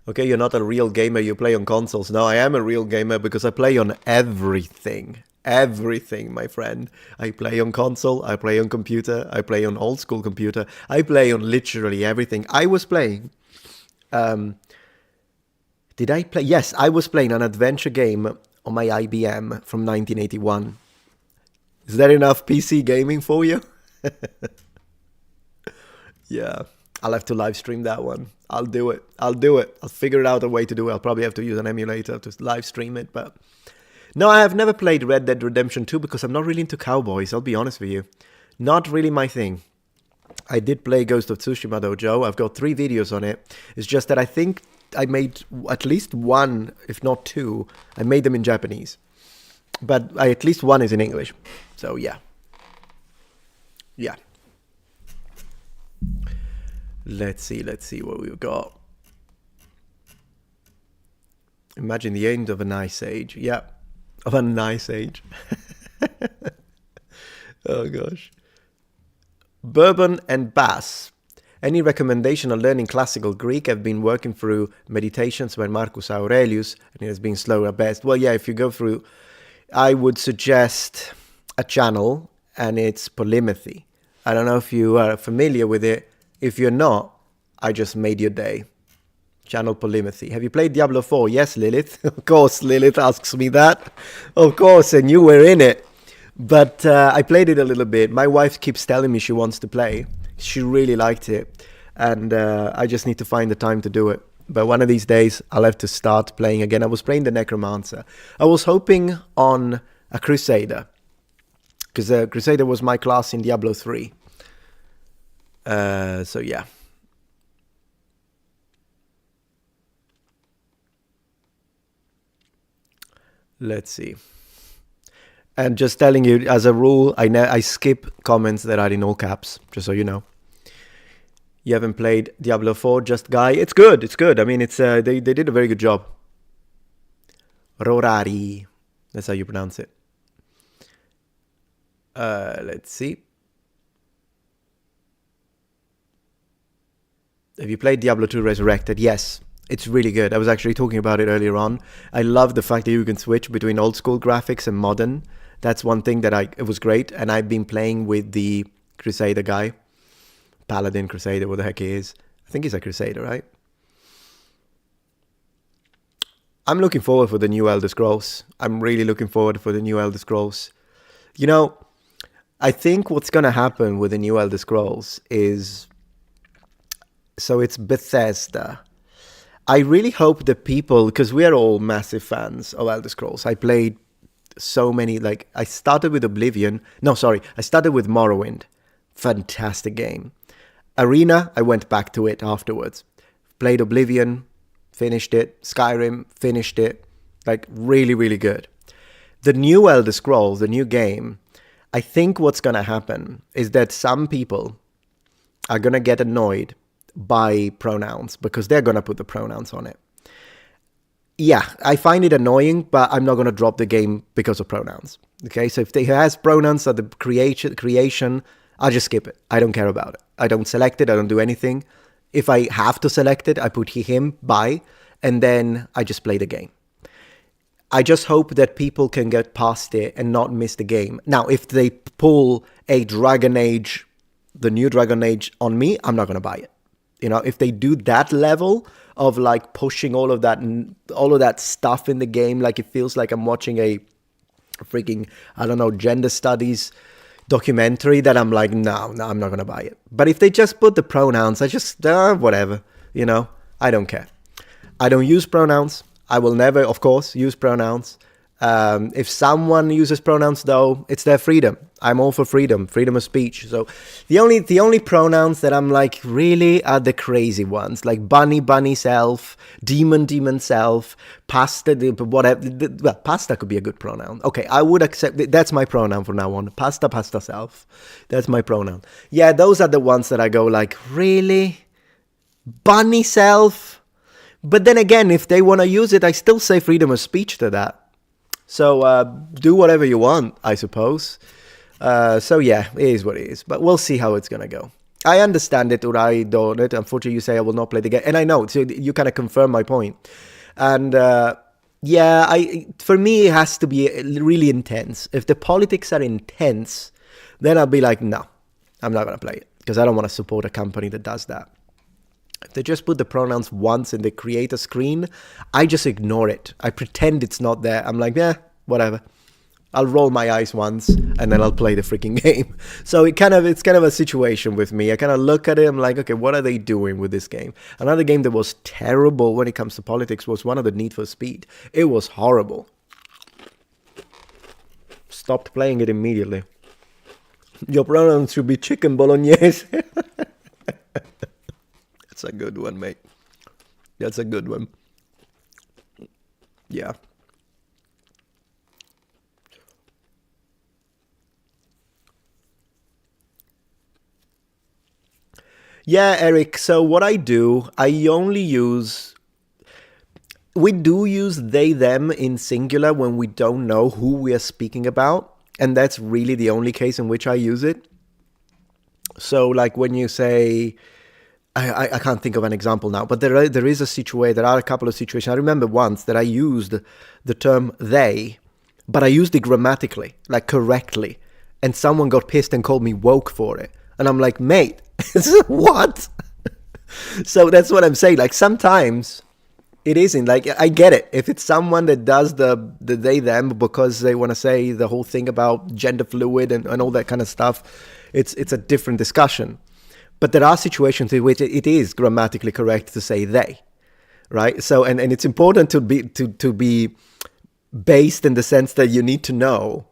Okay, you're not a real gamer, you play on consoles. No, I am a real gamer because I play on everything. Everything, my friend. I play on console, I play on computer, I play on old school computer, I play on literally everything. I was playing... did I play? Yes, I was playing an adventure game on my IBM from 1981. Is that enough PC gaming for you? Yeah, I'll have to live stream that one. I'll do it. I'll figure out a way to do it. I'll probably have to use an emulator to live stream it. But no, I have never played Red Dead Redemption 2 because I'm not really into cowboys. I'll be honest with you. Not really my thing. I did play Ghost of Tsushima though, Joe. I've got 3 videos on it. It's just that I think I made at least 1, if not 2. I made them in Japanese. But at least 1 is in English. So yeah. Yeah. Let's see what we've got. Imagine the end of an ice age. Yeah, of an ice age. Oh gosh. Bourbon and Bass. Any recommendation on learning classical Greek? I've been working through Meditations by Marcus Aurelius, and it has been slow at best. Well, yeah, if you go through, I would suggest a channel, and it's Polymathy. I don't know if you are familiar with it. If you're not, I just made your day. Channel Polymathy. Have you played Diablo 4? Yes, Lilith. Of course, Lilith asks me that. Of course, and you were in it. But I played it a little bit. My wife keeps telling me she wants to play. She really liked it. And I just need to find the time to do it. But one of these days, I'll have to start playing again. I was playing the Necromancer. I was hoping on a Crusader. Because Crusader was my class in Diablo 3. So yeah. Let's see. And just telling you, as a rule, I skip comments that are in all caps, just so you know. You haven't played Diablo 4, Just Guy? It's good, it's good. I mean, it's they did a very good job. Rorari. That's how you pronounce it. Let's see. Have you played Diablo 2 Resurrected? Yes, it's really good. I was actually talking about it earlier on. I love the fact that you can switch between old school graphics and modern. That's one thing that it was great. And I've been playing with the Crusader guy. Paladin, Crusader, what the heck he is. I think he's a Crusader, right? I'm looking forward for the new Elder Scrolls. I'm really looking forward for the new Elder Scrolls. You know, I think what's going to happen with the new Elder Scrolls is... So it's Bethesda. I really hope that people... Because we are all massive fans of Elder Scrolls. I played so many... Like, I started with Oblivion. No, sorry. I started with Morrowind. Fantastic game. Arena, I went back to it afterwards. Played Oblivion, finished it. Skyrim, finished it. Like, really, really good. The new Elder Scrolls, the new game, I think what's going to happen is that some people are going to get annoyed by pronouns because they're going to put the pronouns on it. Yeah, I find it annoying, but I'm not going to drop the game because of pronouns. Okay, so if it has pronouns at the creation, I'll just skip it. I don't care about it. I don't select it. I don't do anything. If I have to select it, I put he, him, by, and then I just play the game. I just hope that people can get past it and not miss the game. Now, if they pull a Dragon Age, the new Dragon Age on me, I'm not going to buy it. You know, if they do that level of like pushing all of that stuff in the game, like it feels like I'm watching a freaking, I don't know, gender studies documentary, that I'm like, no, I'm not going to buy it. But if they just put the pronouns, I just, whatever, you know, I don't care. I don't use pronouns. I will never, of course, use pronouns. If someone uses pronouns, though, it's their freedom. I'm all for freedom of speech. So the only pronouns that I'm like really are the crazy ones, like bunny self, demon self, pasta, whatever. Well, pasta could be a good pronoun. Okay, I would accept it. That's my pronoun from now on. Pasta self. That's my pronoun. Yeah, those are the ones that I go like, really? Bunny self? But then again, if they want to use it, I still say freedom of speech to that. So do whatever you want, I suppose. So yeah, it is what it is. But we'll see how it's going to go. I understand it or I don't. Unfortunately, you say I will not play the game. And I know, so you kind of confirm my point. And yeah, for me, it has to be really intense. If the politics are intense, then I'll be like, no, I'm not going to play it. Because I don't want to support a company that does that. If they just put the pronouns once in the creator screen, I just ignore it. I pretend it's not there. I'm like, yeah, whatever. I'll roll my eyes once and then I'll play the freaking game. So it's kind of a situation with me. I kind of look at it. I'm like, okay, what are they doing with this game? Another game that was terrible when it comes to politics was one of the Need for Speed. It was horrible. Stopped playing it immediately. Your pronouns should be chicken bolognese. That's a good one, mate. That's a good one. Yeah. Yeah, Eric. So what I do, we do use they, them in singular when we don't know who we are speaking about. And that's really the only case in which I use it. So like when you say, I can't think of an example now, but there are a couple of situations. I remember once that I used the term they, but I used it grammatically, like correctly. And someone got pissed and called me woke for it. And I'm like, mate, what? So that's what I'm saying. Like sometimes it isn't. Like I get it. If it's someone that does the they, them because they want to say the whole thing about gender fluid and all that kind of stuff, it's a different discussion. But there are situations in which it is grammatically correct to say they, right? So, and it's important to be based in the sense that you need to know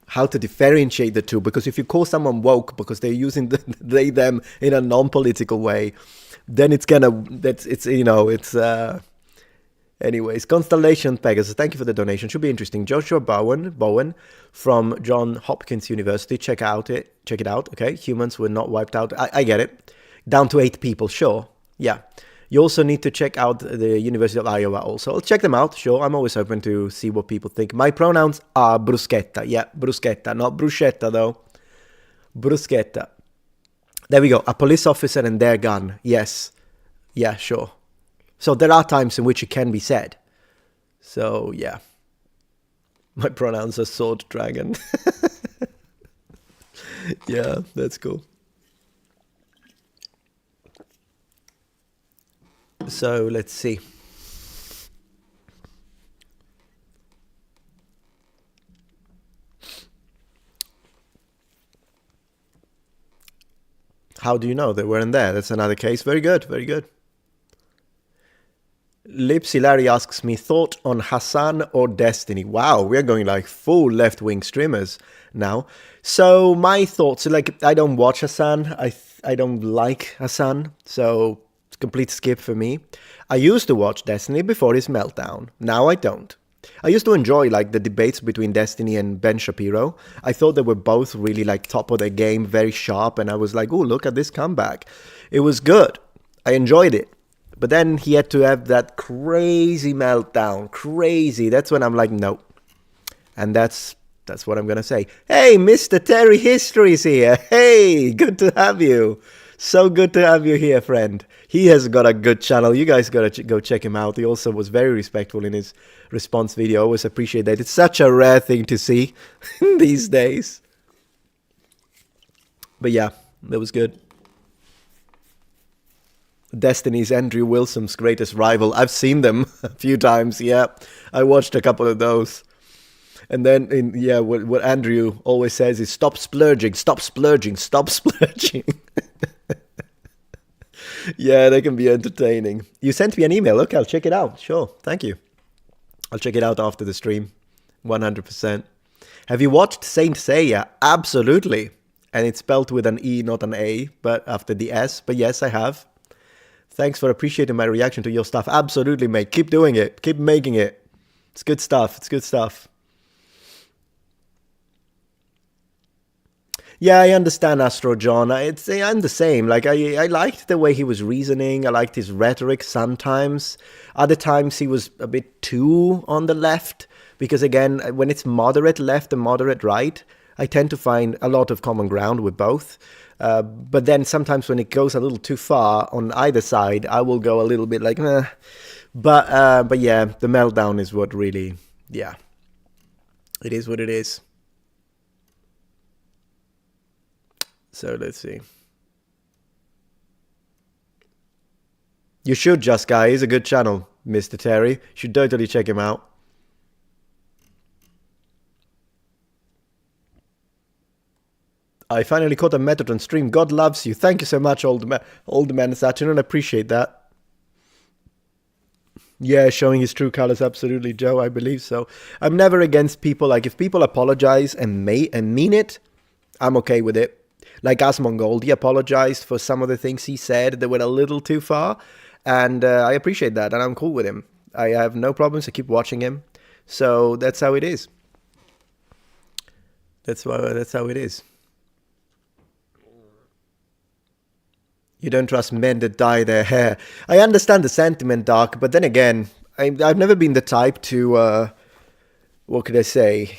how to differentiate the two. Because if you call someone woke because they're using the they, them in a non-political way, then anyways, Constellation Pegasus, thank you for the donation. Should be interesting. Joshua Bowen from Johns Hopkins University. Check it out. Okay, humans were not wiped out. I get it. Down to 8 people, sure. Yeah. You also need to check out the University of Iowa also. I'll check them out, sure. I'm always open to see what people think. My pronouns are bruschetta. Yeah, bruschetta. Not bruschetta, though. Bruschetta. There we go. A police officer and their gun. Yes. Yeah, sure. So there are times in which it can be said. So, yeah. My pronouns are sword dragon. Yeah, that's cool. So, let's see. How do you know they weren't there? That's another case. Very good, very good. Lips Hilary asks me, thought on Hassan or Destiny? Wow, we're going like full left-wing streamers now. So my thoughts, like I don't watch Hassan. I don't like Hassan, so it's a complete skip for me. I used to watch Destiny before his meltdown. Now I don't. I used to enjoy like the debates between Destiny and Ben Shapiro. I thought they were both really like top of their game, very sharp, and I was like, oh, look at this comeback. It was good. I enjoyed it. But then he had to have that crazy meltdown. Crazy. That's when I'm like, no. And that's what I'm gonna say. Hey, Mr. Terry History's here. Hey, good to have you. So good to have you here, friend. He has got a good channel. You guys gotta go check him out. He also was very respectful in his response video. Always appreciate that. It's such a rare thing to see these days. But yeah, that was good. Destiny's Andrew Wilson's greatest rival. I've seen them a few times. Yeah, I watched a couple of those. And then, what Andrew always says is, stop splurging, stop splurging, stop splurging. Yeah, they can be entertaining. You sent me an email. Okay, I'll check it out. Sure, thank you. I'll check it out after the stream. 100%. Have you watched Saint Seiya? Absolutely. And it's spelled with an E, not an A, but after the S. But yes, I have. Thanks for appreciating my reaction to your stuff. Absolutely, mate. Keep doing it. Keep making it. It's good stuff. It's good stuff. Yeah, I understand Astro John. I'm the same. Like I liked the way he was reasoning. I liked his rhetoric sometimes. Other times he was a bit too on the left. Because again, when it's moderate left and moderate right, I tend to find a lot of common ground with both. But then sometimes when it goes a little too far on either side, I will go a little bit like, meh. But yeah, the meltdown is what really, yeah, it is what it is. So let's see. You should, Just Guy. He's a good channel, Mr. Terry. You should totally check him out. I finally caught a Metatron stream. God loves you. Thank you so much, old man Saturn. I appreciate that. Yeah, showing his true colors, absolutely, Joe. I believe so. I'm never against people. Like, if people apologize and mean it, I'm okay with it. Like Asmongold, he apologized for some of the things he said that went a little too far. And I appreciate that, and I'm cool with him. I have no problems to keep watching him. So that's how it is. That's how it is. You don't trust men that dye their hair. I understand the sentiment, Doc, but then again, I've never been the type to, what could I say?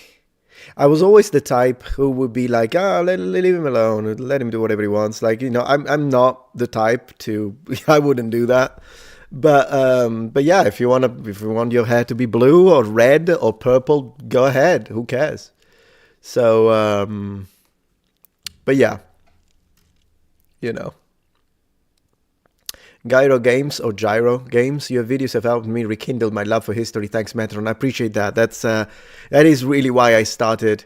I was always the type who would be like, leave him alone, let him do whatever he wants. Like, I'm not the type to, I wouldn't do that. But yeah, if you want your hair to be blue or red or purple, go ahead. Who cares? So, but yeah, Gyro Games or Gyro Games, your videos have helped me rekindle my love for history. Thanks, Metatron. I appreciate that. That is really why I started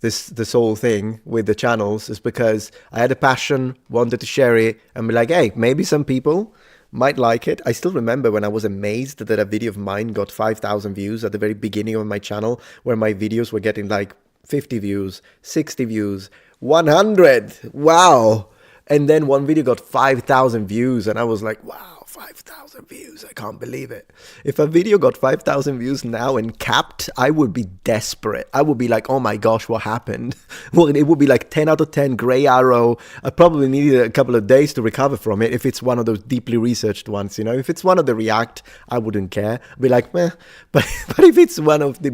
this whole thing with the channels, is because I had a passion, wanted to share it, and be like, hey, maybe some people might like it. I still remember when I was amazed that a video of mine got 5,000 views at the very beginning of my channel, where my videos were getting like 50 views, 60 views, 100. Wow. And then one video got 5,000 views, and I was like, wow, 5,000 views. I can't believe it. If a video got 5,000 views now and capped, I would be desperate. I would be like, oh my gosh, what happened? Well, it would be like 10 out of 10 gray arrow. I probably needed a couple of days to recover from it if it's one of those deeply researched ones, If it's one of the React, I wouldn't care. I'd be like, meh. But if it's one of the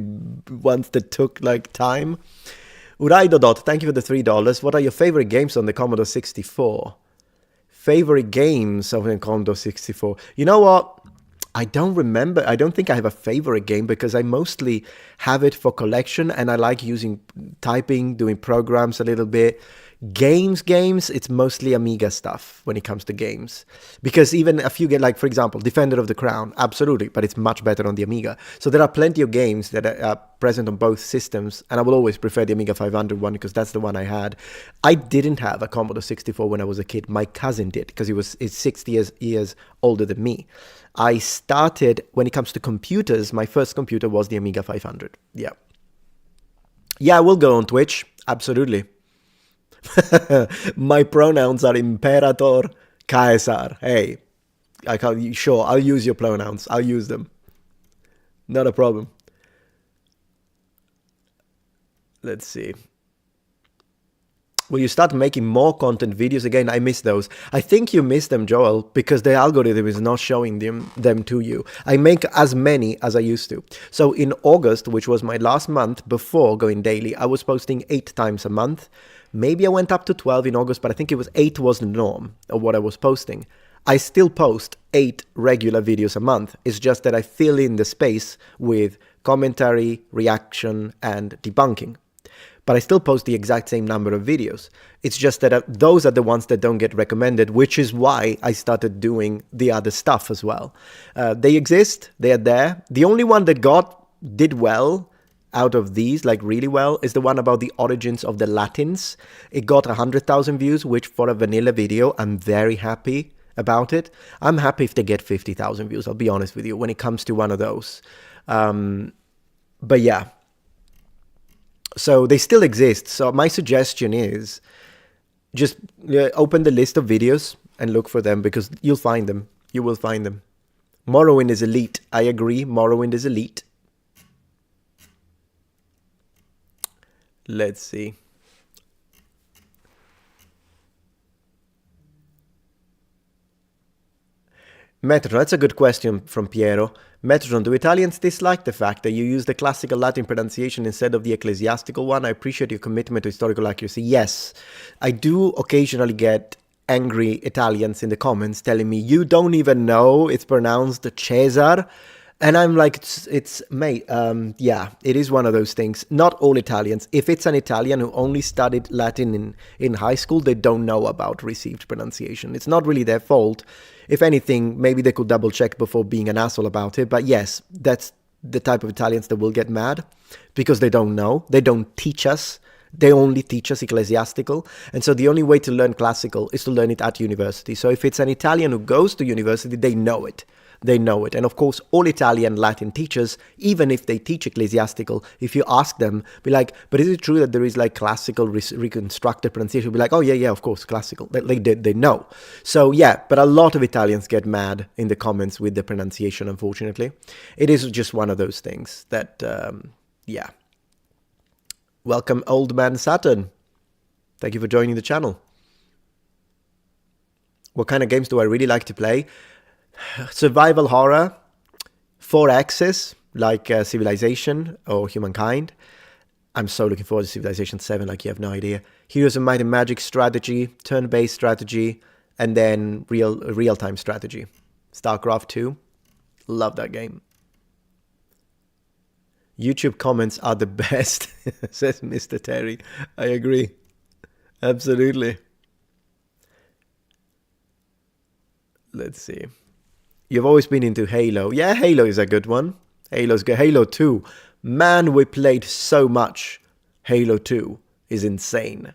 ones that took like time... Uraidodot, thank you for the $3. What are your favorite games on the Commodore 64? Favorite games of the Commodore 64? You know what? I don't remember. I don't think I have a favorite game because I mostly have it for collection, and I like typing, doing programs a little bit. Games, it's mostly Amiga stuff when it comes to games. Because even a few get like, for example, Defender of the Crown, absolutely, but it's much better on the Amiga. So there are plenty of games that are present on both systems, and I will always prefer the Amiga 500 one because that's the one I had. I didn't have a Commodore 64 when I was a kid. My cousin did because he's 60 years older than me. I started, when it comes to computers, my first computer was the Amiga 500. Yeah. Yeah, we'll go on Twitch. Absolutely. My pronouns are Imperator Caesar. Hey, I'll use your pronouns. I'll use them. Not a problem. Let's see. Will you start making more content videos again? I miss those. I think you miss them, Joel, because the algorithm is not showing them to you. I make as many as I used to. So in August, which was my last month before going daily, I was posting 8 times a month. Maybe I went up to 12 in August, but I think it was 8 was the norm of what I was posting. I still post 8 regular videos a month. It's just that I fill in the space with commentary, reaction, and debunking. But I still post the exact same number of videos. It's just that those are the ones that don't get recommended, which is why I started doing the other stuff as well. They exist, they are there. The only one that did well out of these, like really well, is the one about the origins of the Latins. It got 100,000 views, which for a vanilla video, I'm very happy about it. I'm happy if they get 50,000 views, I'll be honest with you, when it comes to one of those. But yeah. So they still exist. So my suggestion is just open the list of videos and look for them, because you'll find them. You will find them. Morrowind is elite. I agree. Morrowind is elite. Let's see. Metatron, that's a good question from Piero. Metatron, do Italians dislike the fact that you use the classical Latin pronunciation instead of the ecclesiastical one? I appreciate your commitment to historical accuracy. Yes, I do occasionally get angry Italians in the comments telling me, you don't even know it's pronounced Cesar. And I'm like, mate, yeah, it is one of those things. Not all Italians. If it's an Italian who only studied Latin in high school, they don't know about received pronunciation. It's not really their fault. If anything, maybe they could double check before being an asshole about it. But yes, that's the type of Italians that will get mad because they don't know. They don't teach us. They only teach us ecclesiastical. And so the only way to learn classical is to learn it at university. So if it's an Italian who goes to university, they know it. They know it. And of course, all Italian Latin teachers, even if they teach ecclesiastical, if you ask them, be like, but is it true that there is like classical reconstructed pronunciation? Be like, oh yeah, of course, classical. They know. So yeah, but a lot of Italians get mad in the comments with the pronunciation, unfortunately. It is just one of those things that, yeah. Welcome, Old Man Saturn. Thank you for joining the channel. What kind of games do I really like to play? Survival horror, 4Xs, like Civilization or Humankind. I'm so looking forward to Civilization 7, like you have no idea. Heroes of Might and Magic strategy, turn-based strategy, and then real-time strategy. StarCraft 2, love that game. YouTube comments are the best, says Mr. Terry. I agree. Absolutely. Let's see. You've always been into Halo. Yeah, Halo is a good one. Halo's good. Halo 2. Man, we played so much. Halo 2 is insane.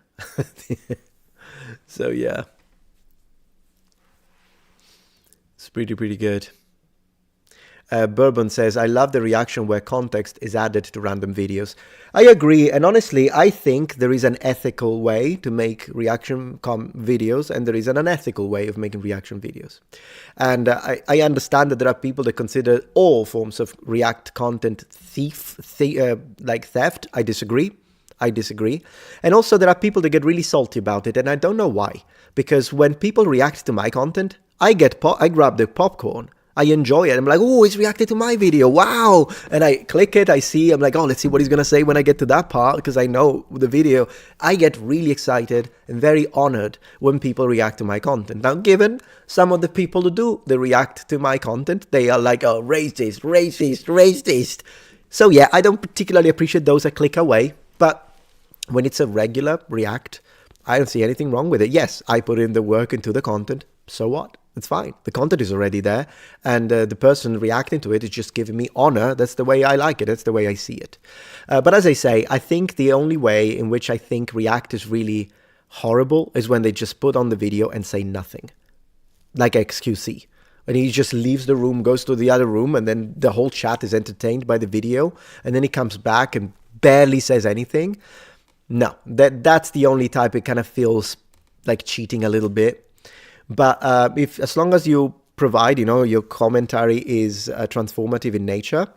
So, yeah. It's pretty good. Bourbon says, I love the reaction where context is added to random videos. I agree, and honestly, I think there is an ethical way to make reaction videos, and there is an unethical way of making reaction videos. And I understand that there are people that consider all forms of React content like theft. I disagree. And also there are people that get really salty about it, and I don't know why. Because when people react to my content, I grab the popcorn. I enjoy it. I'm like, oh, he's reacted to my video. Wow. And I click it. I'm like, oh, let's see what he's going to say when I get to that part, because I know the video. I get really excited and very honored when people react to my content. Now, given some of the people who do they react to my content, they are like, oh, racist. So yeah, I don't particularly appreciate those. I click away. But when it's a regular react, I don't see anything wrong with it. Yes, I put in the work into the content. So what? It's fine. The content is already there, and the person reacting to it is just giving me honor. That's the way I like it. That's the way I see it. But as I say, I think the only way in which I think React is really horrible is when they just put on the video and say nothing, like XQC. And he just leaves the room, goes to the other room, and then the whole chat is entertained by the video, and then he comes back and barely says anything. No, that's the only type. It kind of feels like cheating a little bit. But as long as you provide, your commentary is transformative in nature,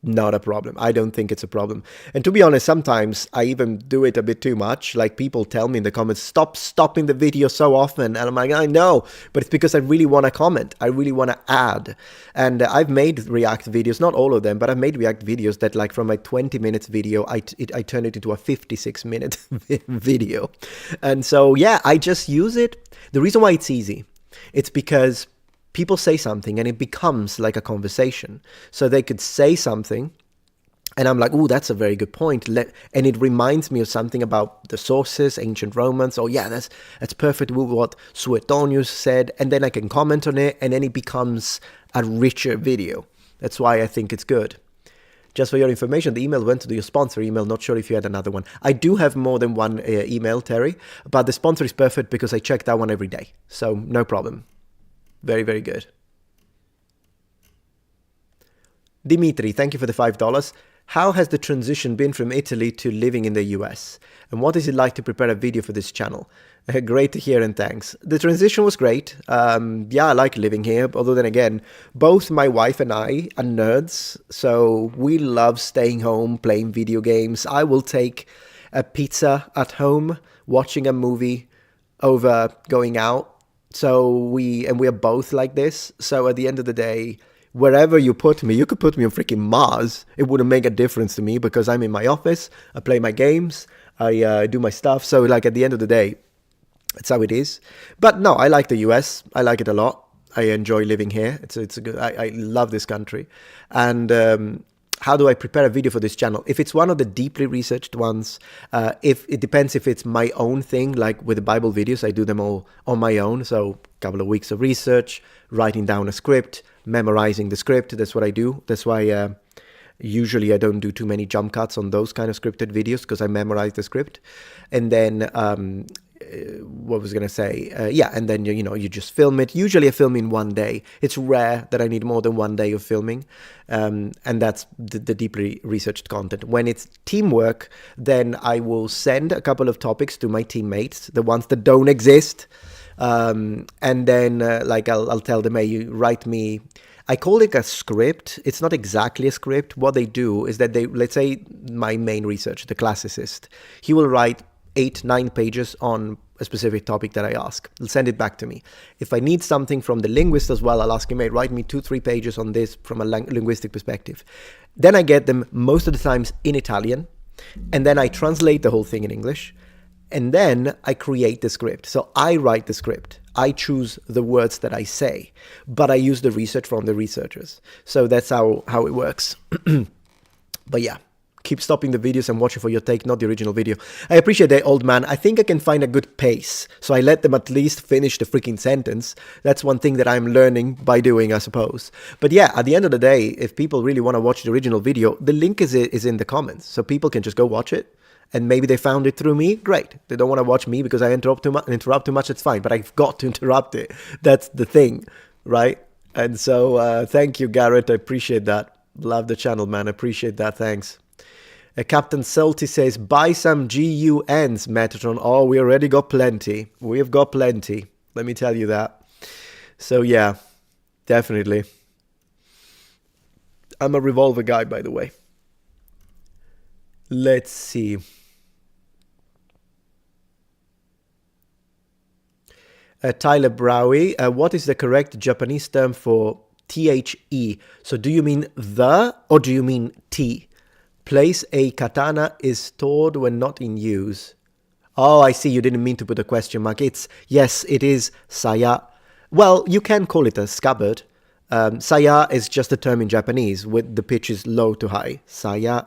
Not a problem. I don't think it's a problem. And to be honest, sometimes I even do it a bit too much. Like people tell me in the comments, stop stopping the video so often. And I'm like, I know, but it's because I really want to comment. I really want to add. And I've made React videos, not all of them, but I've made React videos that like from a 20 minutes video, I turn it into a 56-minute video. And so, yeah, I just use it. The reason why it's easy, it's because people say something and it becomes like a conversation. So they could say something and I'm like, oh, that's a very good point. And it reminds me of something about the sources, ancient Romans. Oh, yeah, that's perfect with what Suetonius said. And then I can comment on it and then it becomes a richer video. That's why I think it's good. Just for your information, the email went to your sponsor email. Not sure if you had another one. I do have more than one email, Terry, but the sponsor is perfect because I check that one every day. So no problem. Very, very good. Dimitri, thank you for the $5. How has the transition been from Italy to living in the US? And what is it like to prepare a video for this channel? Great to hear and thanks. The transition was great. Yeah, I like living here. Although then again, both my wife and I are nerds. So we love staying home, playing video games. I will take a pizza at home, watching a movie over going out. So we are both like this. So at the end of the day, wherever you put me, you could put me on freaking Mars. It wouldn't make a difference to me because I'm in my office. I play my games. I do my stuff. So like at the end of the day, that's how it is. But no, I like the US. I like it a lot. I enjoy living here. It's a good. I love this country. And how do I prepare a video for this channel? If it's one of the deeply researched ones, if it depends if it's my own thing, like with the Bible videos, I do them all on my own. So a couple of weeks of research, writing down a script, memorizing the script. That's what I do. That's why usually I don't do too many jump cuts on those kind of scripted videos because I memorize the script. And then what was I going to say? Yeah, and then, you just film it. Usually I film in one day. It's rare that I need more than one day of filming. And that's the deeply researched content. When it's teamwork, then I will send a couple of topics to my teammates, the ones that don't exist. And then like I'll tell them, hey, you write me. I call it a script. It's not exactly a script. What they do is that let's say my main researcher, the classicist, he will write 8-9 pages on a specific topic that I ask. He'll send it back to me. If I need something from the linguist as well, I'll ask him, hey, write me 2-3 pages on this from a linguistic perspective. Then I get them most of the times in Italian, and then I translate the whole thing in English, and then I create the script. So I write the script. I choose the words that I say, but I use the research from the researchers. So that's how it works. But yeah. Keep stopping the videos and watching for your take, not the original video. I appreciate that, old man. I think I can find a good pace. So I let them at least finish the freaking sentence. That's one thing that I'm learning by doing, I suppose. But yeah, at the end of the day, if people really want to watch the original video, the link is in the comments. So people can just go watch it. And maybe they found it through me. Great. They don't want to watch me because I interrupt too much. It's fine. But I've got to interrupt it. That's the thing, right? And so thank you, Garrett. I appreciate that. Love the channel, man. I appreciate that. Thanks. Captain Salty says, buy some GUNs, Metatron. Oh, we already got plenty. We've got plenty. Let me tell you that. So yeah, definitely. I'm a revolver guy, by the way. Let's see. Tyler Browie, what is the correct Japanese term for THE? So do you mean the or do you mean T? Place a katana is stored when not in use. Oh, I see. You didn't mean to put a question mark. Yes, it is saya. Well, you can call it a scabbard. Saya is just a term in Japanese with the pitches low to high. Saya.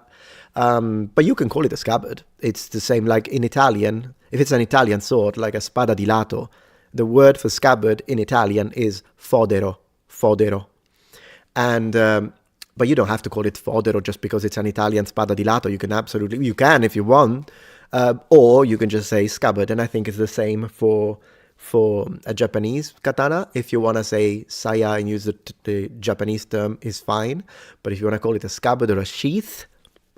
But you can call it a scabbard. It's the same like in Italian. If it's an Italian sword, like a spada di lato, the word for scabbard in Italian is fodero. Fodero. And but you don't have to call it fodero just because it's an Italian spada di lato. You can if you want, or you can just say scabbard. And I think it's the same for a Japanese katana. If you want to say saya and use the Japanese term is fine. But if you want to call it a scabbard or a sheath,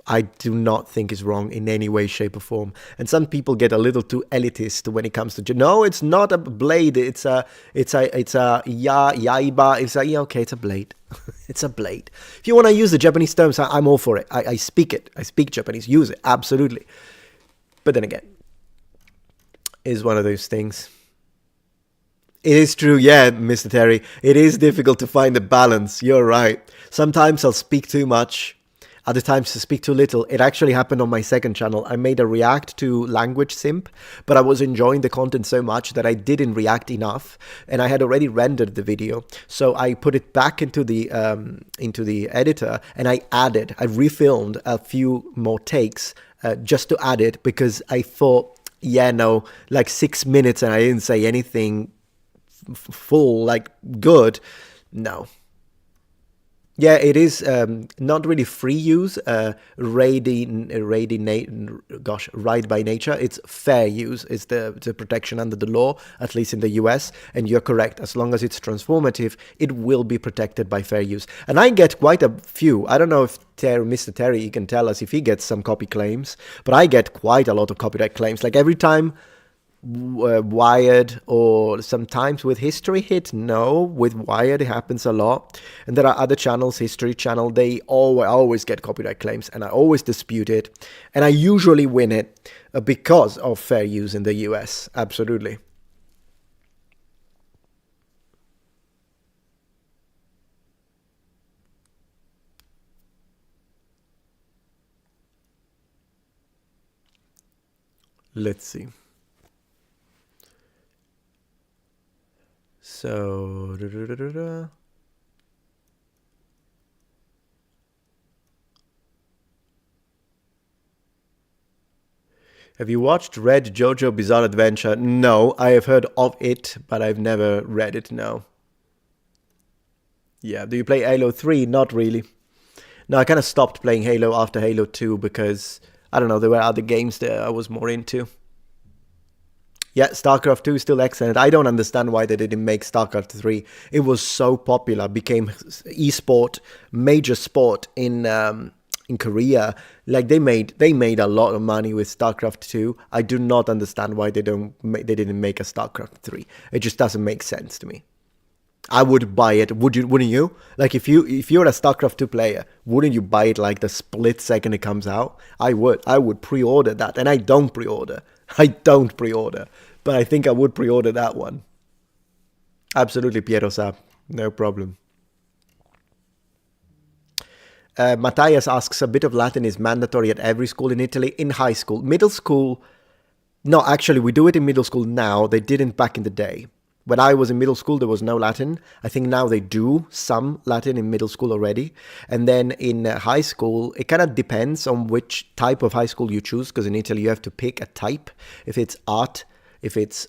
I do not think is wrong in any way, shape, or form. And some people get a little too elitist when it comes to no, it's not a blade. It's a yaiba. It's a yeah, okay, it's a blade. It's a blade. If you want to use the Japanese terms, I'm all for it. I speak it. I speak Japanese. Use it absolutely. But then again, it's one of those things. It is true, yeah, Mr. Terry. It is difficult to find a balance. You're right. Sometimes I'll speak too much. Other times to speak too little. It actually happened on my second channel. I made a react to Language Simp, but I was enjoying the content so much that I didn't react enough, and I had already rendered the video. So I put it back into the editor, and I refilmed a few more takes just to add it, because I thought, yeah, no, like 6 minutes and I didn't say anything full, like good. No. Yeah, it is not really free use, right by nature. It's fair use. It's the protection under the law, at least in the US. And you're correct. As long as it's transformative, it will be protected by fair use. And I get quite a few. I don't know if Mr. Terry, you can tell us if he gets some copy claims, but I get quite a lot of copyright claims. Like every time Wired or sometimes with History Hit, no, with Wired it happens a lot. And there are other channels, History Channel, they always get copyright claims, and I always dispute it, and I usually win it because of fair use in the US. Absolutely. Let's see. So, have you watched Red JoJo Bizarre Adventure? No, I have heard of it, but I've never read it, no. Yeah, do you play Halo 3? Not really. No, I kind of stopped playing Halo after Halo 2 because, I don't know, there were other games that I was more into. Yeah, StarCraft 2 is still excellent. I don't understand why they didn't make StarCraft 3. It was so popular, became esport, major sport in Korea. Like they made a lot of money with StarCraft 2. I do not understand why they didn't make a StarCraft 3. It just doesn't make sense to me. I would buy it. Wouldn't you? Like if you're a StarCraft 2 player, wouldn't you buy it like the split second it comes out? I would pre-order that, and I don't pre-order. But I think I would pre-order that one. Absolutely, Piero Sa. No problem. Matthias asks, a bit of Latin is mandatory at every school in Italy? In high school. Middle school, no, actually, we do it in middle school now. They didn't back in the day. When I was in middle school, there was no Latin. I think now they do some Latin in middle school already. And then in high school, it kind of depends on which type of high school you choose, because in Italy, you have to pick a type. If it's art, if it's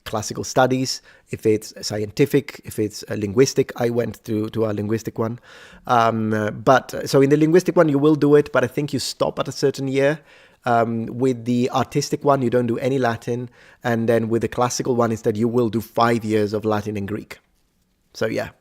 classical studies, if it's scientific, if it's linguistic. I went to a linguistic one. But so in the linguistic one, you will do it, but I think you stop at a certain year. With the artistic one, you don't do any Latin. And then with the classical one, instead, you will do 5 years of Latin and Greek. So yeah.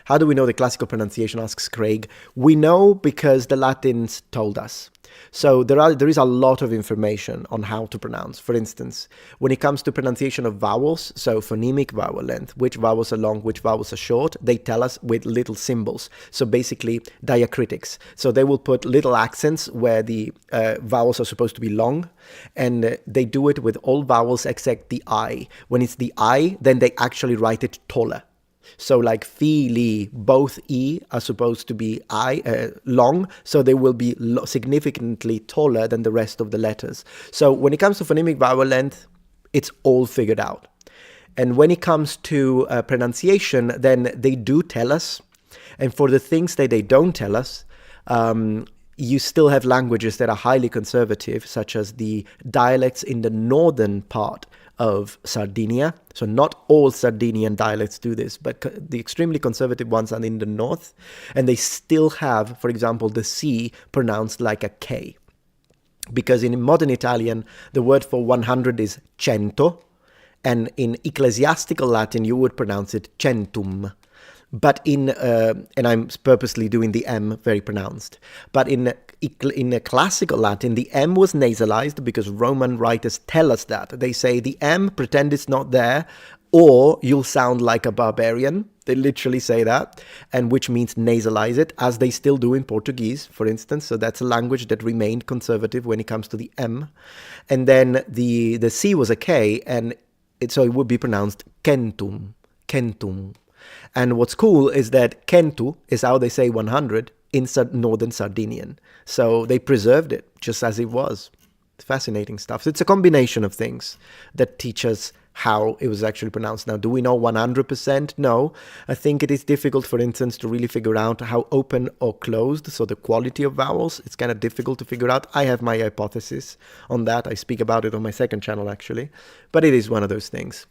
How do we know the classical pronunciation, asks Craig? We know because the Latins told us. So there is a lot of information on how to pronounce. For instance, when it comes to pronunciation of vowels, so phonemic vowel length, which vowels are long, which vowels are short, they tell us with little symbols. So basically diacritics. So they will put little accents where the vowels are supposed to be long, and they do it with all vowels except the I. When it's the I, then they actually write it taller. So like fili, both E are supposed to be long, so they will be significantly taller than the rest of the letters. So when it comes to phonemic vowel length, it's all figured out. And when it comes to pronunciation, then they do tell us. And for the things that they don't tell us, you still have languages that are highly conservative, such as the dialects in the northern part of Sardinia. So not all Sardinian dialects do this, but the extremely conservative ones are in the north, and they still have, for example, the C pronounced like a K. Because in modern Italian, the word for 100 is cento, and in ecclesiastical Latin, you would pronounce it centum. But and I'm purposely doing the M very pronounced. But in a classical Latin, the M was nasalized because Roman writers tell us that. They say the M, pretend it's not there, or you'll sound like a barbarian. They literally say that, and which means nasalize it, as they still do in Portuguese, for instance. So that's a language that remained conservative when it comes to the M. And then the C was a K, and so it would be pronounced kentum, kentum. And what's cool is that kentu is how they say 100 in northern Sardinian. So they preserved it just as it was. It's fascinating stuff. So it's a combination of things that teach us how it was actually pronounced. Now, do we know 100%? No. I think it is difficult, for instance, to really figure out how open or closed, so the quality of vowels, it's kind of difficult to figure out. I have my hypothesis on that. I speak about it on my second channel, actually. But it is one of those things.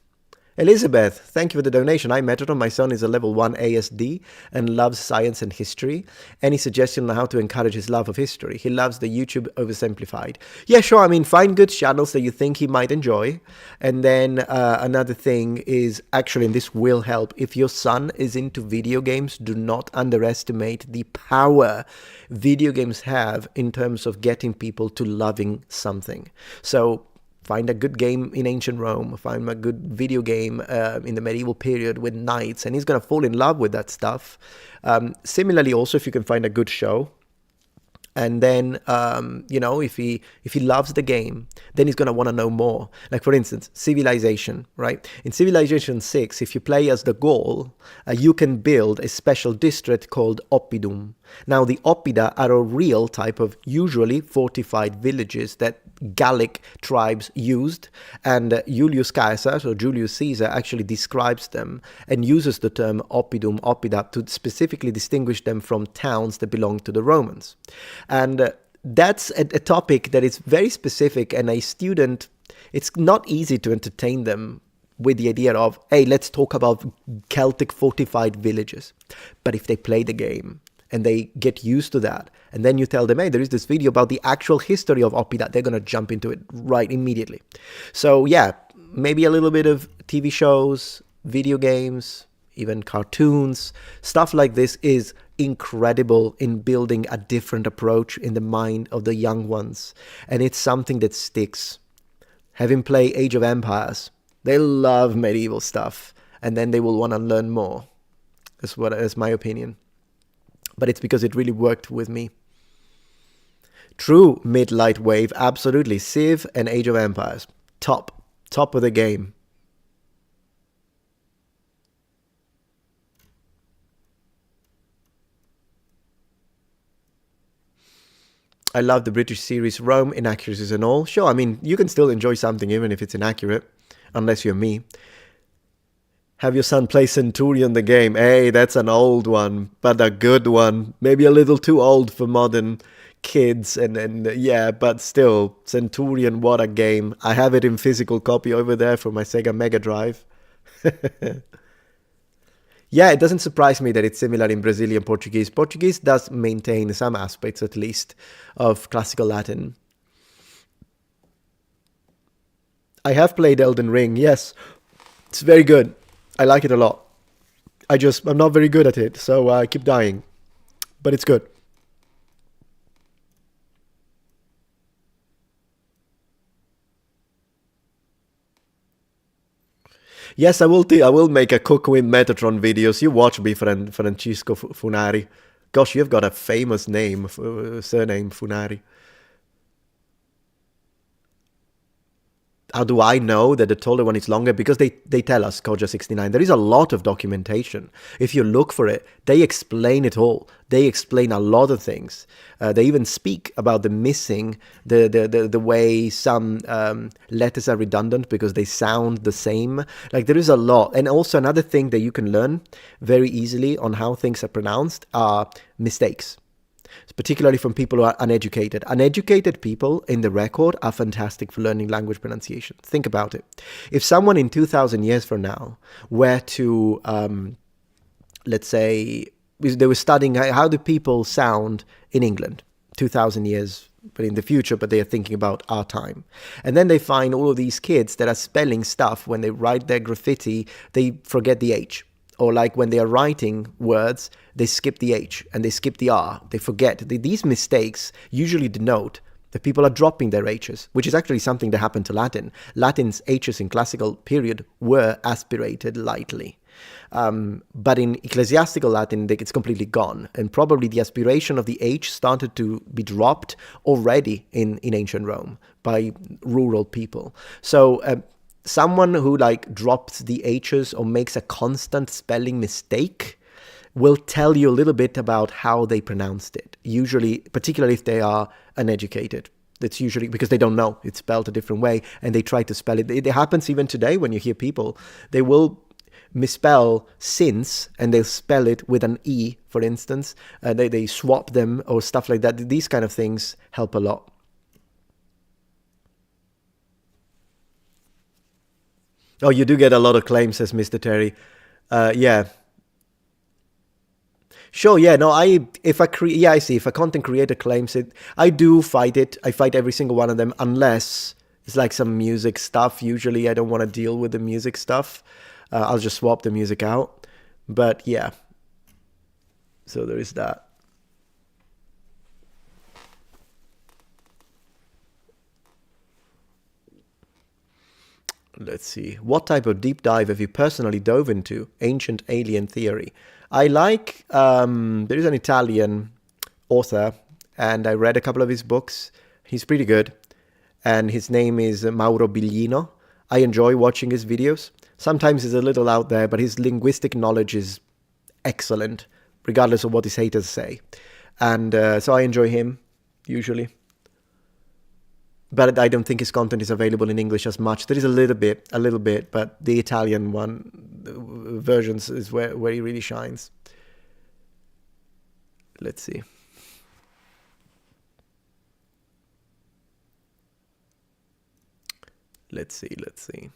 Elizabeth, thank you for the donation. Hi, Metatron. My son is a level 1 ASD and loves science and history. Any suggestion on how to encourage his love of history? He loves the YouTube Oversimplified. Yeah, sure. I mean, find good channels that you think he might enjoy. And then another thing is, actually, and this will help, if your son is into video games, do not underestimate the power video games have in terms of getting people to loving something. So find a good game in ancient Rome, find a good video game in the medieval period with knights, and he's going to fall in love with that stuff. Similarly, also, if you can find a good show, and then, if he loves the game, then he's going to want to know more. Like, for instance, Civilization, right? In Civilization 6, if you play as the Gaul, you can build a special district called Oppidum. Now, the Oppida are a real type of usually fortified villages that Gallic tribes used, and Julius Caesar, so Julius Caesar, actually describes them and uses the term Oppidum, Oppida, to specifically distinguish them from towns that belong to the Romans. And that's a topic that is very specific, and a student, it's not easy to entertain them with the idea of, hey, let's talk about Celtic fortified villages. But if they play the game, and they get used to that, and then you tell them, hey, there is this video about the actual history of Oppida, they're going to jump into it right immediately. So yeah, maybe a little bit of TV shows, video games, even cartoons, stuff like this is incredible in building a different approach in the mind of the young ones. And it's something that sticks. Have him play Age of Empires. They love medieval stuff, and then they will want to learn more. That's my opinion. But it's because it really worked with me. True mid-light wave, absolutely. Civ and Age of Empires, top of the game. I love the British series Rome, inaccuracies and all. Sure, I mean, you can still enjoy something even if it's inaccurate, unless you're me. Have your son play Centurion the game. Hey, that's an old one, but a good one. Maybe a little too old for modern kids. And yeah, but still, Centurion, what a game. I have it in physical copy over there for my Sega Mega Drive. Yeah, it doesn't surprise me that it's similar in Brazilian Portuguese. Portuguese does maintain some aspects, at least, of classical Latin. I have played Elden Ring, yes. It's very good. I like it a lot. I'm not very good at it, so I keep dying. But it's good. Yes, I will make a cook with Metatron videos. You watch me, Francisco Funari. Gosh, you've got a famous name, surname Funari. How do I know that the taller one is longer? Because they tell us, Koja69. There is a lot of documentation. If you look for it, they explain it all. They explain a lot of things. They even speak about the missing, the way some letters are redundant because they sound the same. Like, there is a lot. And also another thing that you can learn very easily on how things are pronounced are mistakes. Particularly from people who are uneducated. Uneducated people in the record are fantastic for learning language pronunciation. Think about it. If someone in 2,000 years from now were to, let's say, they were studying how do people sound in England 2,000 years but in the future, but they are thinking about our time. And then they find all of these kids that are spelling stuff when they write their graffiti, they forget the H. or like when they are writing words, they skip the H and they skip the R. They forget. These mistakes usually denote that people are dropping their H's, which is actually something that happened to Latin. Latin's H's in classical period were aspirated lightly. But in ecclesiastical Latin, it's completely gone. And probably the aspiration of the H started to be dropped already in ancient Rome by rural people. So someone who like drops the H's or makes a constant spelling mistake will tell you a little bit about how they pronounced it. Usually, particularly if they are uneducated. That's usually because they don't know. It's spelled a different way and they try to spell it. It happens even today when you hear people. They will misspell since and they'll spell it with an E, for instance. They swap them or stuff like that. These kind of things help a lot. Oh, you do get a lot of claims, says Mr. Terry. Yeah. Sure, yeah, no, if a content creator claims it, I do fight it. I fight every single one of them, unless it's like some music stuff. Usually I don't want to deal with the music stuff. I'll just swap the music out. But yeah, so there is that. Let's see. What type of deep dive have you personally dove into? Ancient alien theory. I like, there is an Italian author, and I read a couple of his books. He's pretty good. And his name is Mauro Biglino. I enjoy watching his videos. Sometimes he's a little out there, but his linguistic knowledge is excellent, regardless of what his haters say. And so I enjoy him, usually. But I don't think his content is available in English as much. There is a little bit, but the Italian one versions is where he really shines. Let's see. Let's see.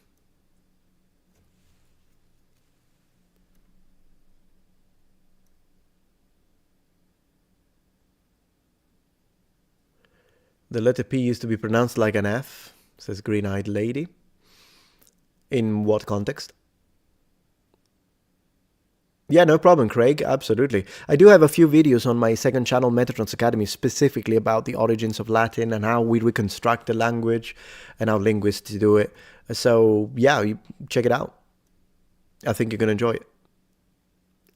The letter P used to be pronounced like an F, says Green-Eyed Lady. In what context? Yeah, no problem, Craig. Absolutely. I do have a few videos on my second channel, Metatron's Academy, specifically about the origins of Latin and how we reconstruct the language and how linguists do it. So, yeah, you check it out. I think you're going to enjoy it.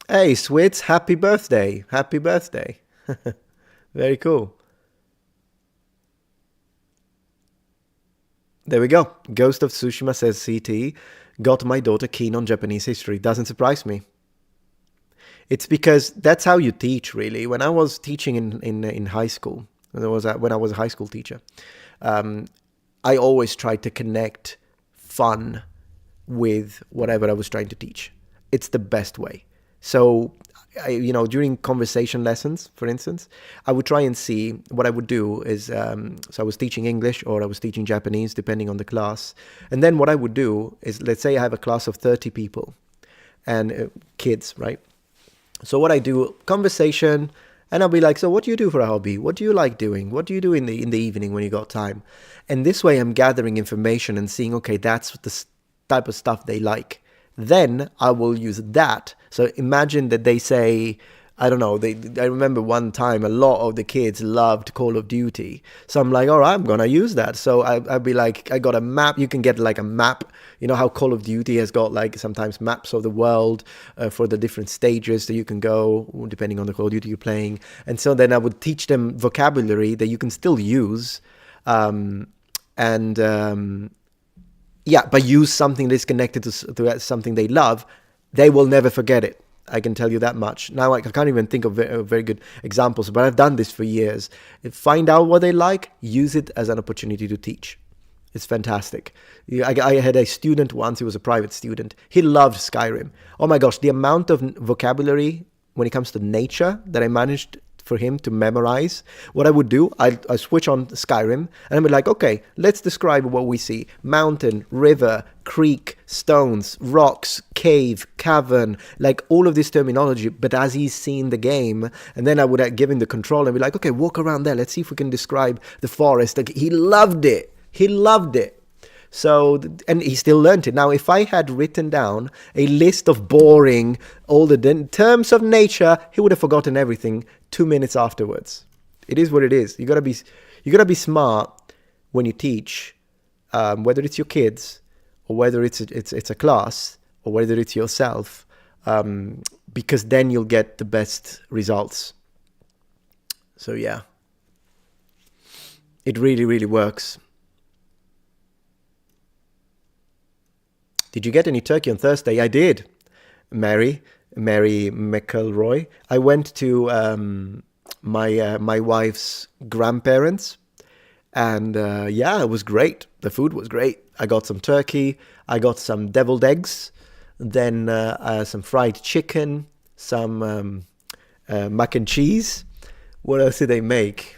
Hey, Switz, happy birthday. Happy birthday. Very cool. There we go. Ghost of Tsushima says CT, got my daughter keen on Japanese history. Doesn't surprise me. It's because that's how you teach, really. When I was teaching in high school, when I was a high school teacher, I always tried to connect fun with whatever I was trying to teach. It's the best way. So, during conversation lessons, for instance, I would try and see what I would do is, so I was teaching English or I was teaching Japanese, depending on the class. And then what I would do is, let's say I have a class of 30 people and kids, right? So what I do, conversation, and I'll be like, so what do you do for a hobby? What do you like doing? What do you do in the evening when you got time? And this way I'm gathering information and seeing, okay, that's the type of stuff they like. Then I will use that. So imagine that they say, I don't know, I remember one time a lot of the kids loved Call of Duty. So I'm like, all right, I'm going to use that. So I'd be like, I got a map. You can get like a map. You know how Call of Duty has got like sometimes maps of the world for the different stages that you can go depending on the Call of Duty you're playing. And so then I would teach them vocabulary that you can still use. But use something that's connected to something they love. They will never forget it. I can tell you that much. Now, I can't even think of very good examples, but I've done this for years. Find out what they like, use it as an opportunity to teach. It's fantastic. I had a student once, he was a private student. He loved Skyrim. Oh my gosh, the amount of vocabulary when it comes to nature that I managed for him to memorize. What I would do, I switch on Skyrim and I'd be like, okay, let's describe what we see. Mountain, river, creek, stones, rocks, cave, cavern, like all of this terminology, but as he's seen the game. And then I would give him the control and be like, okay, walk around there. Let's see if we can describe the forest. Like, he loved it. He loved it. So, and he still learned it. Now, if I had written down a list of boring, all the terms of nature, he would have forgotten everything 2 minutes afterwards. It is what it is. You gotta be smart when you teach, whether it's your kids or whether it's a class or whether it's yourself, because then you'll get the best results. So yeah, it really, really works. Did you get any turkey on Thursday? I did, Mary McElroy. I went to my wife's grandparents, and yeah, it was great. The food was great. I got some turkey. I got some deviled eggs, then some fried chicken, some mac and cheese. What else did they make?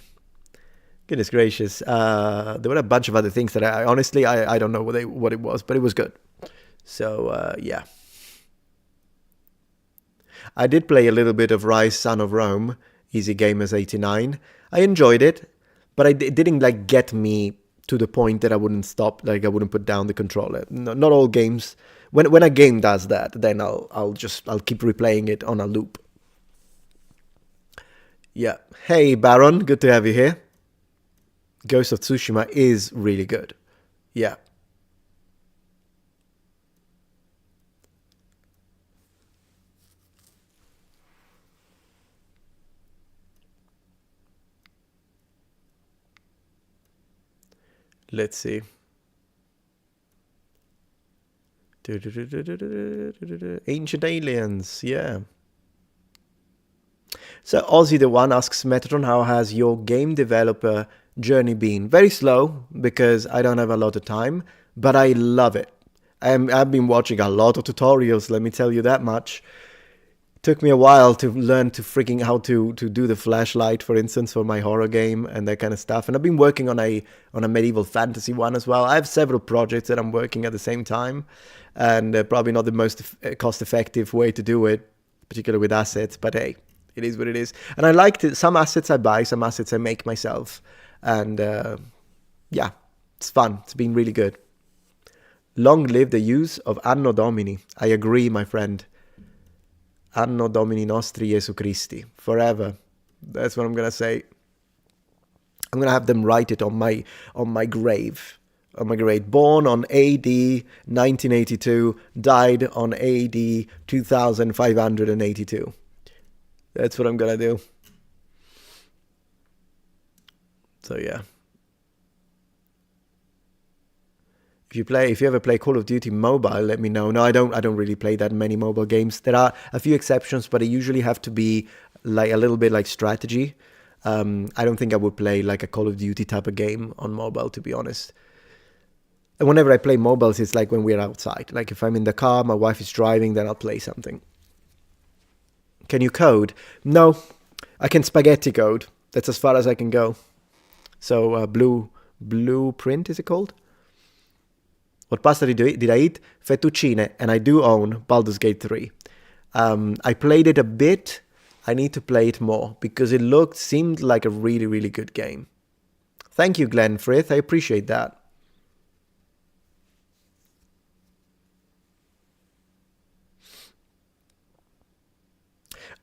Goodness gracious. There were a bunch of other things that I honestly don't know what it was, but it was good. So, yeah. I did play a little bit of Rise, Son of Rome, Easy Gamers 89. I enjoyed it, but it didn't like get me to the point that I wouldn't stop, like I wouldn't put down the controller. No, not all games. When a game does that, then I'll keep replaying it on a loop. Yeah. Hey, Baron, good to have you here. Ghost of Tsushima is really good. Yeah. Let's see. Ancient Aliens, yeah. So Ozzy the One asks Metatron, how has your game developer journey been? Very slow, because I don't have a lot of time, but I love it. I've been watching a lot of tutorials, let me tell you that much. Took me a while to learn how to do the flashlight, for instance, for my horror game and that kind of stuff. And I've been working on a medieval fantasy one as well. I have several projects that I'm working at the same time, and probably not the most cost-effective way to do it, particularly with assets. But hey, it is what it is. And I like some assets I buy, some assets I make myself, and yeah, it's fun. It's been really good. Long live the use of Anno Domini. I agree, my friend. Anno Domini Nostri Jesu Christi, forever. That's what I'm gonna say. I'm gonna have them write it on my grave. On my grave. Born on AD 1982, died on AD 2582. That's what I'm gonna do. So yeah. If you ever play Call of Duty Mobile, let me know. No, I don't really play that many mobile games. There are a few exceptions, but they usually have to be like a little bit like strategy. I don't think I would play like a Call of Duty type of game on mobile, to be honest. And whenever I play mobiles, it's like when we're outside. Like if I'm in the car, my wife is driving, then I'll play something. Can you code? No, I can spaghetti code. That's as far as I can go. So Blueprint, is it called? What pasta did I eat? Fettuccine, and I do own Baldur's Gate 3. I played it a bit. I need to play it more because it seemed like a really, really good game. Thank you, Glenn Frith. I appreciate that.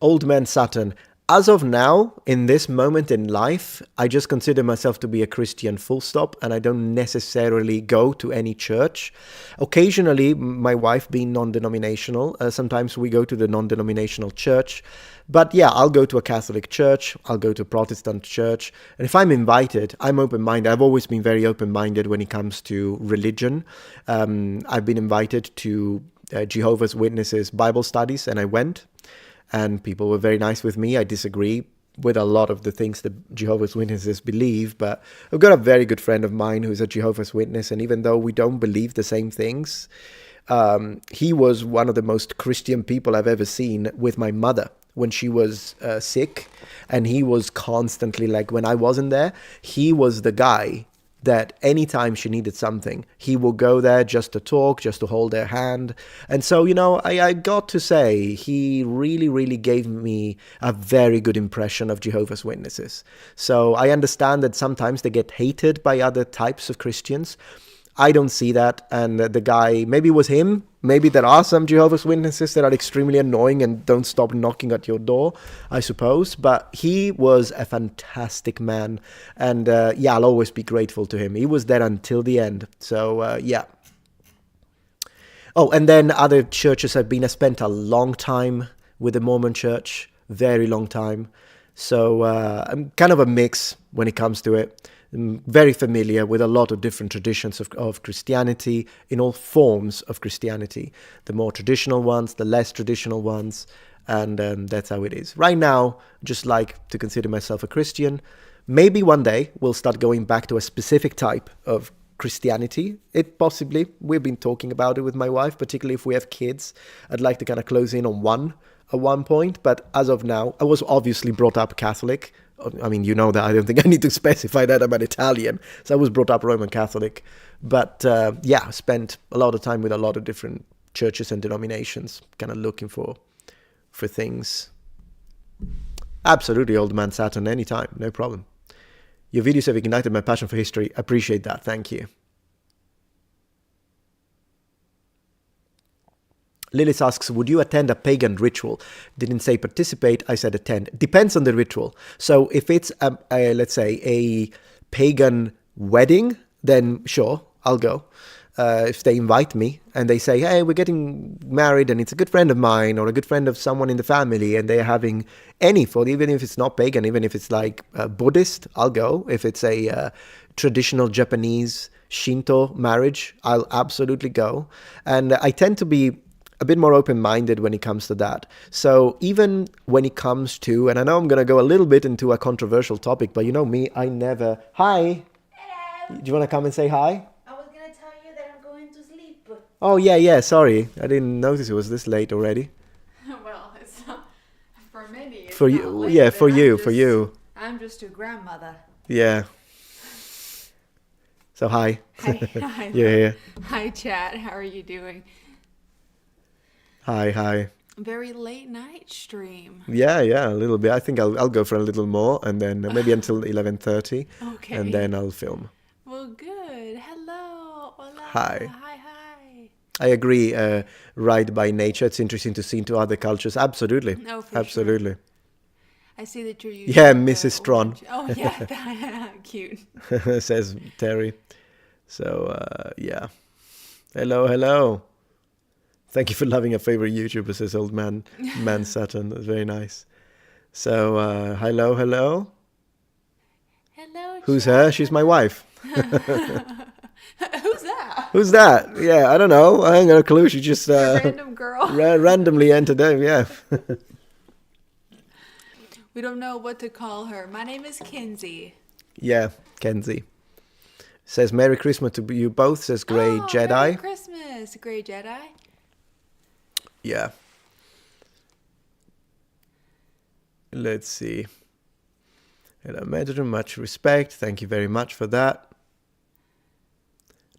Old Man Saturn. As of now, in this moment in life, I just consider myself to be a Christian full stop, and I don't necessarily go to any church. Occasionally, my wife being non-denominational, sometimes we go to the non-denominational church. But yeah, I'll go to a Catholic church, I'll go to a Protestant church, and if I'm invited, I'm open-minded. I've always been very open-minded when it comes to religion. I've been invited to Jehovah's Witnesses Bible studies, and I went. And people were very nice with me. I disagree with a lot of the things that Jehovah's Witnesses believe, but I've got a very good friend of mine who's a Jehovah's Witness, and even though we don't believe the same things, he was one of the most Christian people I've ever seen with my mother when she was sick, and he was constantly, like when I wasn't there, he was the guy that anytime she needed something, he will go there just to talk, just to hold their hand. And so, you know, I got to say, he really, really gave me a very good impression of Jehovah's Witnesses. So I understand that sometimes they get hated by other types of Christians. I don't see that. And the guy, maybe it was him. Maybe there are some Jehovah's Witnesses that are extremely annoying and don't stop knocking at your door, I suppose. But he was a fantastic man. And yeah, I'll always be grateful to him. He was there until the end. So yeah. Oh, and then other churches I've been. I spent a long time with the Mormon church. Very long time. So I'm kind of a mix when it comes to it. I'm very familiar with a lot of different traditions of Christianity, in all forms of Christianity. The more traditional ones, the less traditional ones, and that's how it is. Right now, just like to consider myself a Christian. Maybe one day we'll start going back to a specific type of Christianity. It possibly, we've been talking about it with my wife, particularly if we have kids. I'd like to kind of close in on one at one point, but as of now, I was obviously brought up Catholic. I mean, you know that. I don't think I need to specify that I'm an Italian. So I was brought up Roman Catholic. But yeah, I spent a lot of time with a lot of different churches and denominations, kind of looking for things. Absolutely, old man Saturn, anytime, no problem. Your videos have ignited my passion for history. Appreciate that. Thank you. Lilith asks, would you attend a pagan ritual? Didn't say participate, I said attend. Depends on the ritual. So if it's, let's say, a pagan wedding, then sure, I'll go. If they invite me and they say, hey, we're getting married and it's a good friend of mine or a good friend of someone in the family and they're having any food, even if it's not pagan, even if it's like Buddhist, I'll go. If it's a traditional Japanese Shinto marriage, I'll absolutely go. And I tend to be a bit more open-minded when it comes to that. So even when it comes to, and I know I'm going to go a little bit into a controversial topic, but you know me, I never... Hi! Hello! Do you want to come and say hi? I was going to tell you that I'm going to sleep. Oh, yeah, sorry. I didn't notice it was this late already. Well, it's not... For many, it's for not you, late, yeah, for you. I'm just a grandmother. Yeah. So hi. Hi. You're here. Hi, chat. How are you doing? Hi. Very late night stream. Yeah, a little bit. I think I'll go for a little more, and then maybe until 11:30. Okay. And then I'll film. Well, good. Hello. Hola. Hi. Hi. I agree. Right by nature, it's interesting to see into other cultures. Absolutely. Oh, for Absolutely. Sure. I see that you're using. Yeah, Mrs. Tron. Oh yeah, cute. Says Terry. So yeah. Hello. Thank you for loving a favorite YouTuber, says old man Saturn. That's very nice. So, hello. Hello. Who's her? She's my wife. Who's that? Yeah, I don't know. I ain't got a clue. She just... a random girl. Randomly entered them, yeah. We don't know what to call her. My name is Kinsey. Yeah, Kenzie. Says, Merry Christmas to you both, says Grey Jedi. Merry Christmas, Grey Jedi. Yeah. Let's see. Hello, Metatron. Much respect. Thank you very much for that.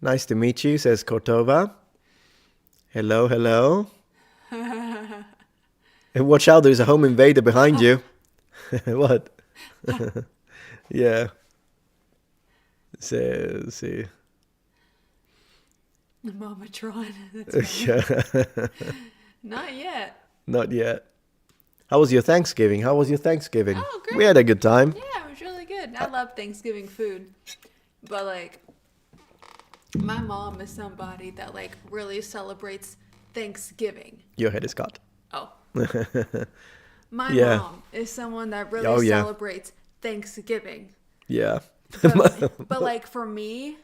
Nice to meet you, says Kortova. Hello. And watch out, there's a home invader behind you. What? Yeah. Let's see. Mamatron. Yeah. Not yet. How was your Thanksgiving? Oh, great. We had a good time. Yeah, it was really good. I love Thanksgiving food. But, like, my mom is somebody that, like, really celebrates Thanksgiving. Your head is cut. Oh. My mom is someone that really celebrates Thanksgiving. Yeah. But, like, for me...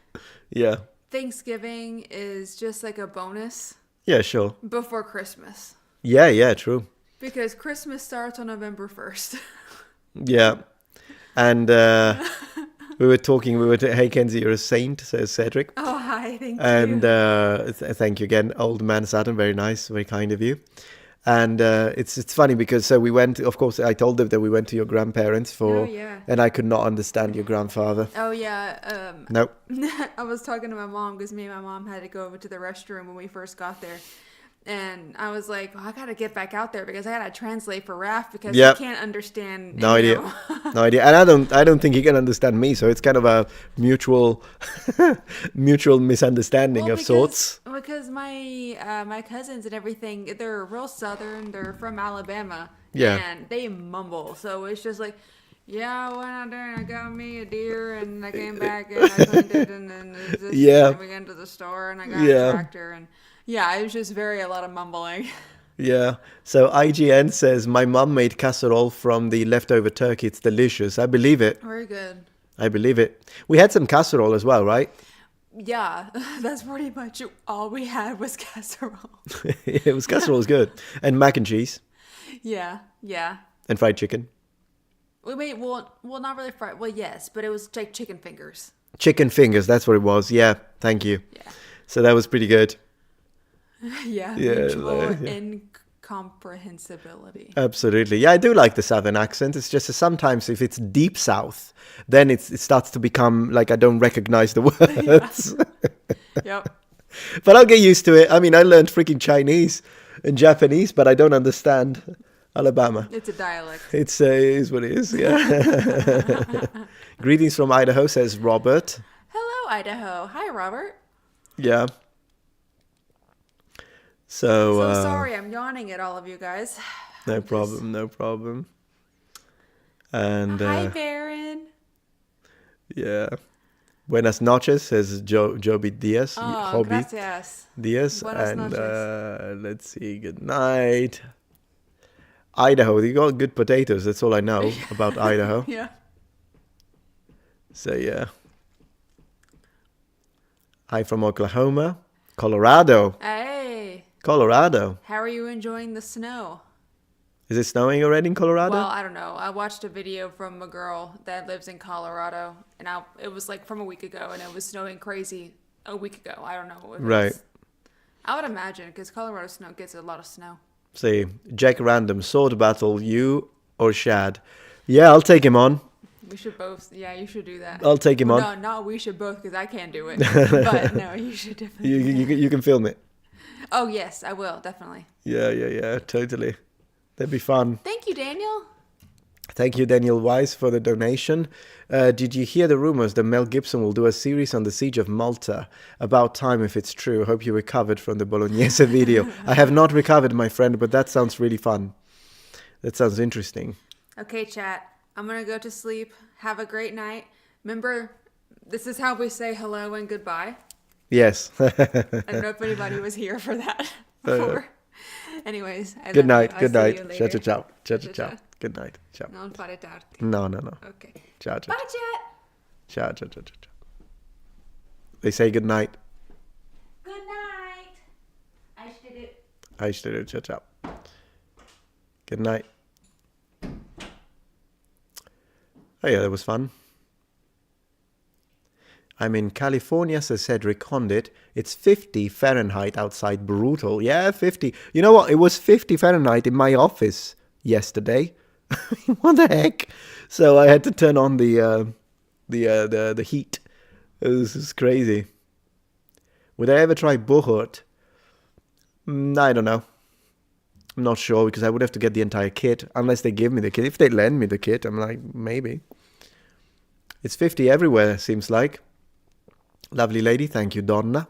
Yeah. Thanksgiving is just like a bonus. Yeah, sure. Before Christmas. Yeah, true. Because Christmas starts on November 1st. Yeah. And we were hey, Kenzie, you're a saint, says Cedric. Oh, hi, thank you. And thank you again, old man Saturn. Very nice, very kind of you. And it's funny because we went, of course, I told them that we went to your grandparents and I could not understand your grandfather. Oh, yeah. Nope. I was talking to my mom because me and my mom had to go over to the restroom when we first got there. And I was like, I gotta get back out there because I gotta translate for Raph because he Yep. can't understand. No idea. No idea. And I don't think he can understand me. So it's kind of a mutual mutual misunderstanding of sorts. Because my cousins and everything, they're real southern. They're from Alabama. Yeah. And they mumble. So it's just like, yeah, I went out there and I got me a deer and I came back and I cleaned it and then Yeah. and we went to the store and I got Yeah. a tractor and yeah, it was just a lot of mumbling. Yeah. So IGN says my mum made casserole from the leftover turkey. It's delicious. I believe it. Very good. I believe it. We had some casserole as well, right? Yeah, that's pretty much all we had was casserole. It was casserole was good. And mac and cheese Yeah, yeah. and fried chicken. Well, not really fried. Well, yes, but it was like chicken fingers. Chicken fingers, that's what it was. Yeah, thank you. Yeah. So that was pretty good. Yeah, Yeah, mutual yeah. incomprehensibility. Absolutely. Yeah, I do like the southern accent. It's just that sometimes if it's deep south, then it starts to become like I don't recognize the words. Yep. But I'll get used to it. I mean, I learned freaking Chinese and Japanese, but I don't understand Alabama. It's a dialect. It is what it is, yeah. Greetings from Idaho, says Robert. Hello, Idaho. Hi, Robert. Yeah. So, So sorry, I'm yawning at all of you guys. no problem, no problem. And, Hi, Baron. yeah. Buenas noches, says Joby Diaz. Oh, Hobby gracias. Diaz. Buenas And noches. let's see, good night. Idaho, you got good potatoes. That's all I know about Idaho. Yeah. So, yeah. Hi from Oklahoma. Colorado. Hey, Colorado. how are you enjoying the snow? Is it snowing already in Colorado? Well, I don't know. I watched a video from a girl that lives in Colorado, and it was like from a week ago, and it was snowing crazy a week ago. I don't know. Right. I would imagine, because Colorado snow gets a lot of snow. See, Jack Random, sword battle, you or Shad? Yeah, I'll take him on. We should both. Yeah, you should do that. I'll take him on. No, not we should both, because I can't do it. But no, you should definitely. You can film it. Oh yes, I will definitely. Yeah, totally. That'd be fun. Thank you, Daniel. Thank you, Daniel Weiss, for the donation. Did you hear the rumors that Mel Gibson will do a series on the Siege of Malta? About time if it's true. Hope you recovered from the Bolognese video. I have not recovered, my friend, but that sounds really fun. That sounds interesting. Okay, chat. I'm gonna go to sleep. Have a great night. Remember, this is how we say hello and goodbye. Yes. I don't know if anybody was here for that before. Anyways, Good night. I'll Good see night. you Ciao, later. ciao, ciao. Ciao, Ciao, ciao. ciao. Good night. Ciao. Non fare tardi. No. Okay. Ciao, ciao. Bye, chat. Ciao, ciao, ciao, ciao. They say good night. Good night. I did it. I did it. Ciao, ciao. Good night. Oh yeah, that was fun. I'm in California, says Cedric Condit. It's 50 Fahrenheit outside. Brutal. Yeah, 50. You know what? It was 50 Fahrenheit in my office yesterday. What the heck? So I had to turn on the heat. This is crazy. Would I ever try Buchert? I don't know. I'm not sure because I would have to get the entire kit unless they give me the kit. If they lend me the kit, I'm like, maybe. It's 50 everywhere, seems like. Lovely lady. Thank you, Donna.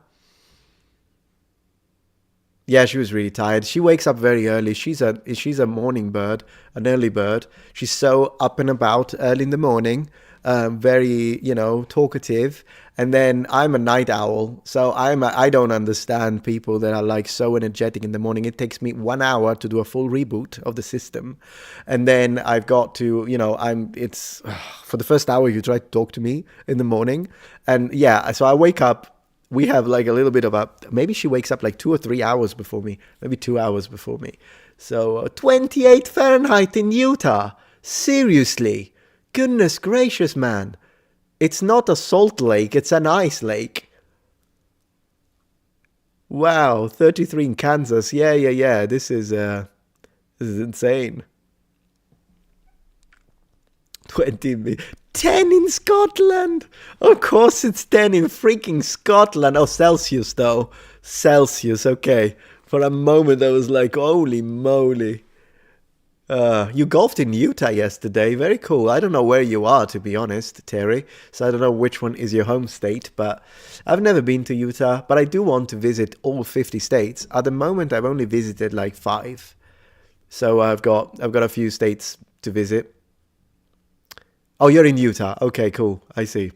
Yeah, she was really tired. She wakes up very early. She's a morning bird, an early bird. She's so up and about early in the morning, very, talkative. And then I'm a night owl, so I don't understand people that are like so energetic in the morning. It takes me 1 hour to do a full reboot of the system, and then I've got to, it's for the first hour you try to talk to me in the morning, and yeah, so I wake up. We have like a little bit of maybe she wakes up like 2 or 3 hours before me, maybe 2 hours before me. So 28 Fahrenheit in Utah. Seriously, goodness gracious, man. It's not a salt lake, it's an ice lake. Wow, 33 in Kansas. Yeah. This is insane. 10 in Scotland. Of course it's 10 in freaking Scotland. Oh, Celsius though. Celsius, okay. For a moment, I was like, holy moly. You golfed in Utah yesterday. Very cool. I don't know where you are, to be honest, Terry. So I don't know which one is your home state, but I've never been to Utah. But I do want to visit all 50 states. At the moment, I've only visited like 5. So I've got a few states to visit. Oh, you're in Utah. Okay, cool. I see.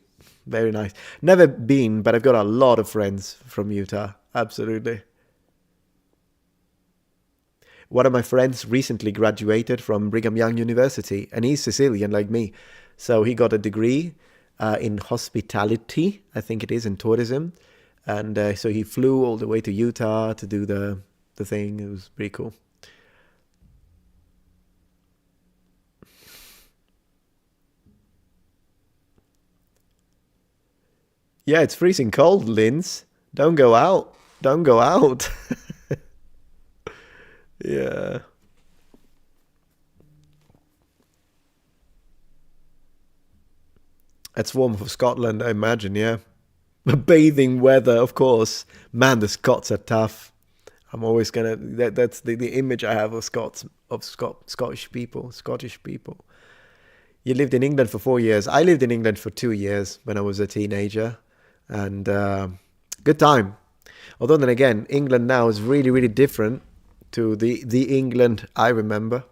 Very nice. Never been, but I've got a lot of friends from Utah. Absolutely. One of my friends recently graduated from Brigham Young University, and he's Sicilian like me. So he got a degree in hospitality, I think it is, in tourism. And so he flew all the way to Utah to do the thing. It was pretty cool. Yeah, it's freezing cold, Linz. Don't go out. Don't go out. Yeah. It's warm for Scotland, I imagine, yeah. Bathing weather, of course. Man, the Scots are tough. I'm always gonna that's the image I have of Scottish people, Scottish people. You lived in England for 4 years. I lived in England for 2 years when I was a teenager, and good time. Although then again, England now is really, really different to the England I remember.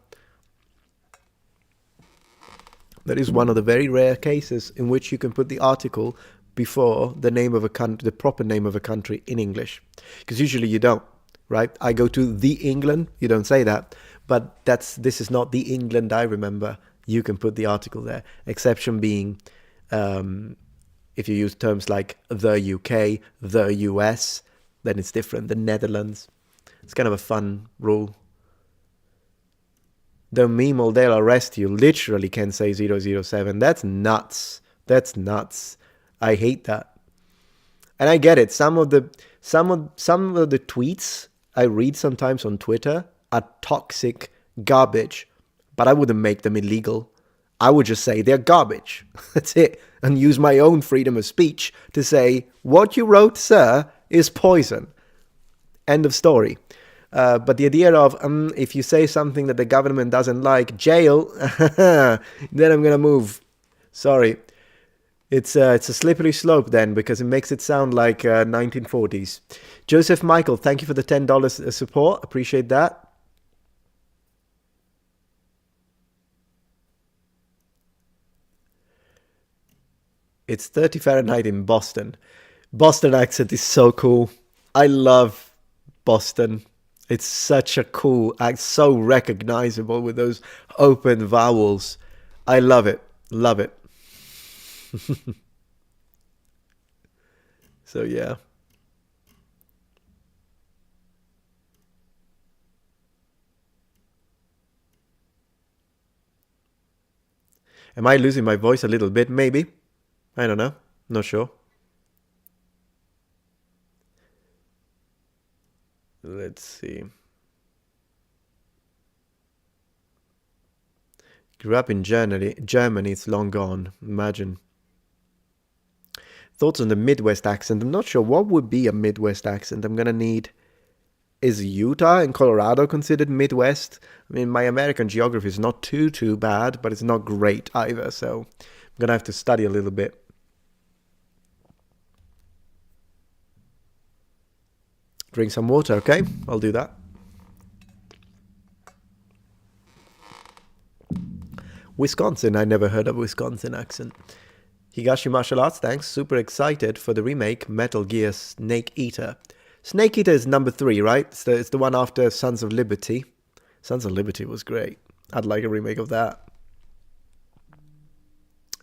That is one of the very rare cases in which you can put the article before the name of a country, the proper name of a country in English, because usually you don't, right? I go to the England, you don't say that, but this is not the England I remember. You can put the article there. Exception being if you use terms like the UK, the US, then it's different. The Netherlands. It's kind of a fun rule. The meme all they'll arrest you literally can say 007. That's nuts. That's nuts. I hate that. And I get it. Some of the tweets I read sometimes on Twitter are toxic garbage, but I wouldn't make them illegal. I would just say they're garbage. That's it. And use my own freedom of speech to say, what you wrote, sir, is poison. End of story. But the idea of, if you say something that the government doesn't like, jail, then I'm going to move. Sorry. It's a slippery slope then, because it makes it sound like 1940s. Joseph Michael, thank you for the $10 support. Appreciate that. It's 30 Fahrenheit in Boston. Boston accent is so cool. I love Boston. It's such a cool act, so recognizable with those open vowels. I love it. Love it. So, yeah. Am I losing my voice a little bit? Maybe. I don't know. Not sure. Let's see. Grew up in Germany. It's long gone. Imagine. Thoughts on the Midwest accent. I'm not sure what would be a Midwest accent. I'm gonna need. Is Utah and Colorado considered Midwest? I mean, my American geography is not too bad, but it's not great either. So I'm gonna have to study a little bit. Drink some water, okay? I'll do that. Wisconsin. I never heard of Wisconsin accent. Higashi Martial Arts, thanks. Super excited for the remake Metal Gear Snake Eater. Snake Eater is number 3, right? It's the one after Sons of Liberty. Sons of Liberty was great. I'd like a remake of that.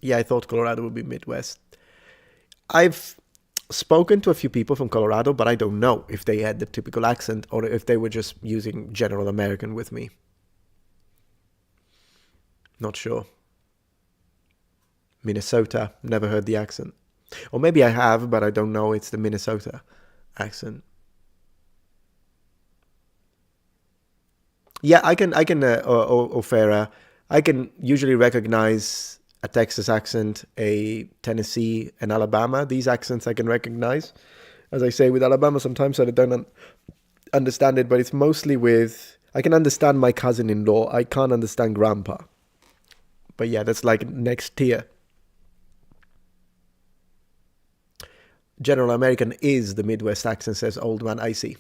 Yeah, I thought Colorado would be Midwest. I've spoken to a few people from Colorado, but I don't know if they had the typical accent or if they were just using general American with me. Not sure. Minnesota, never heard the accent. Or maybe I have, but I don't know it's the Minnesota accent. Yeah, I can, O'Farah, I can usually recognize a Texas accent, a Tennessee, and Alabama. These accents I can recognize. As I say, with Alabama, sometimes I understand it, but it's mostly with, I can understand my cousin-in-law. I can't understand grandpa. But yeah, that's like next tier. General American is the Midwest accent, says Old Man I see.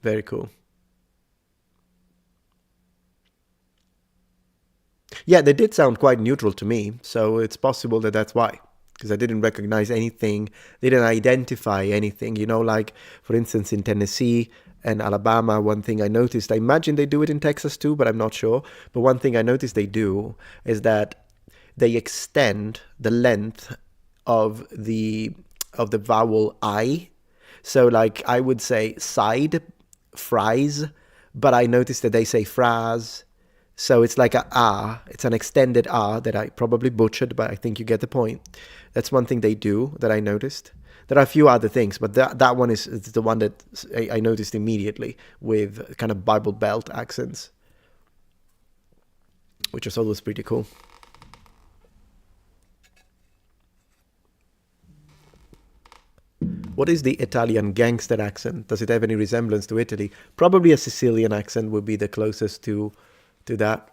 Very cool. Yeah, they did sound quite neutral to me, so it's possible that that's why. Because I didn't recognize anything, didn't identify anything. You know, like, for instance, in Tennessee and Alabama, one thing I noticed, I imagine they do it in Texas too, but I'm not sure. But one thing I noticed they do is that they extend the length of the vowel I. So like I would say side, fries, but I noticed that they say fries. So it's like a ah, it's an extended ah that I probably butchered, but I think you get the point. That's one thing they do that I noticed. There are a few other things, but that one is the one that I noticed immediately with kind of Bible Belt accents, which was always pretty cool. What is the Italian gangster accent? Does it have any resemblance to Italy? Probably a Sicilian accent would be the closest to that.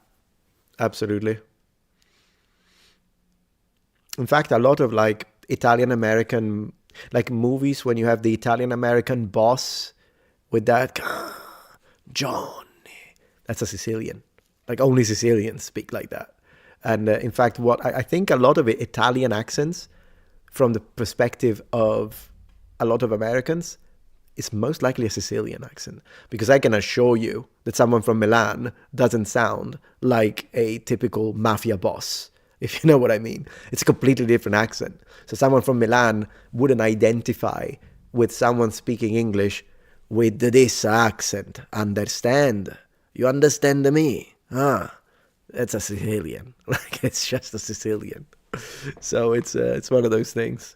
Absolutely. In fact, a lot of like Italian American like movies, when you have the Italian American boss with that Johnny, that's a Sicilian. Like only Sicilians speak like that. And in fact, what I think a lot of Italian accents, from the perspective of a lot of Americans, is most likely a Sicilian accent, because I can assure you that someone from Milan doesn't sound like a typical mafia boss, if you know what I mean. It's a completely different accent. So someone from Milan wouldn't identify with someone speaking English with this accent. Understand? You understand me? Ah, that's a Sicilian. Like, it's just a Sicilian. So it's one of those things.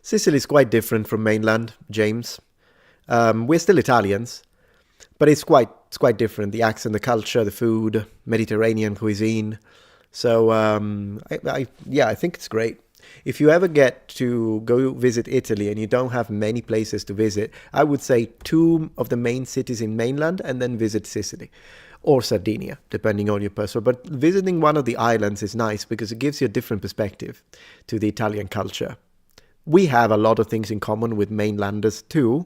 Sicily is quite different from mainland, James. We're still Italians, but it's quite different. The accent, the culture, the food, Mediterranean cuisine. So I think it's great. If you ever get to go visit Italy and you don't have many places to visit, I would say 2 of the main cities in mainland and then visit Sicily or Sardinia, depending on your person. But visiting one of the islands is nice because it gives you a different perspective to the Italian culture. We have a lot of things in common with mainlanders too,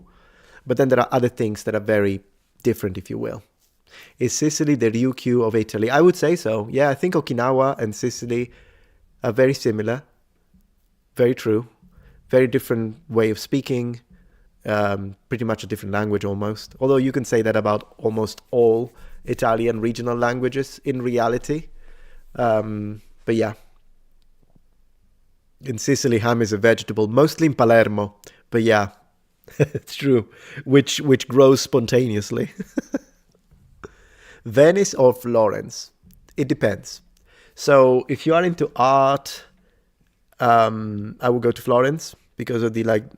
but then there are other things that are very different, if you will. Is Sicily the Ryukyu of Italy? I would say so. Yeah, I think Okinawa and Sicily are very similar. Very true. Very different way of speaking. Pretty much a different language almost. Although you can say that about almost all Italian regional languages in reality. But yeah. In Sicily, ham is a vegetable, mostly in Palermo. But yeah, it's true. Which grows spontaneously. Venice or Florence? It depends. So if you are into art, I would go to Florence because of the you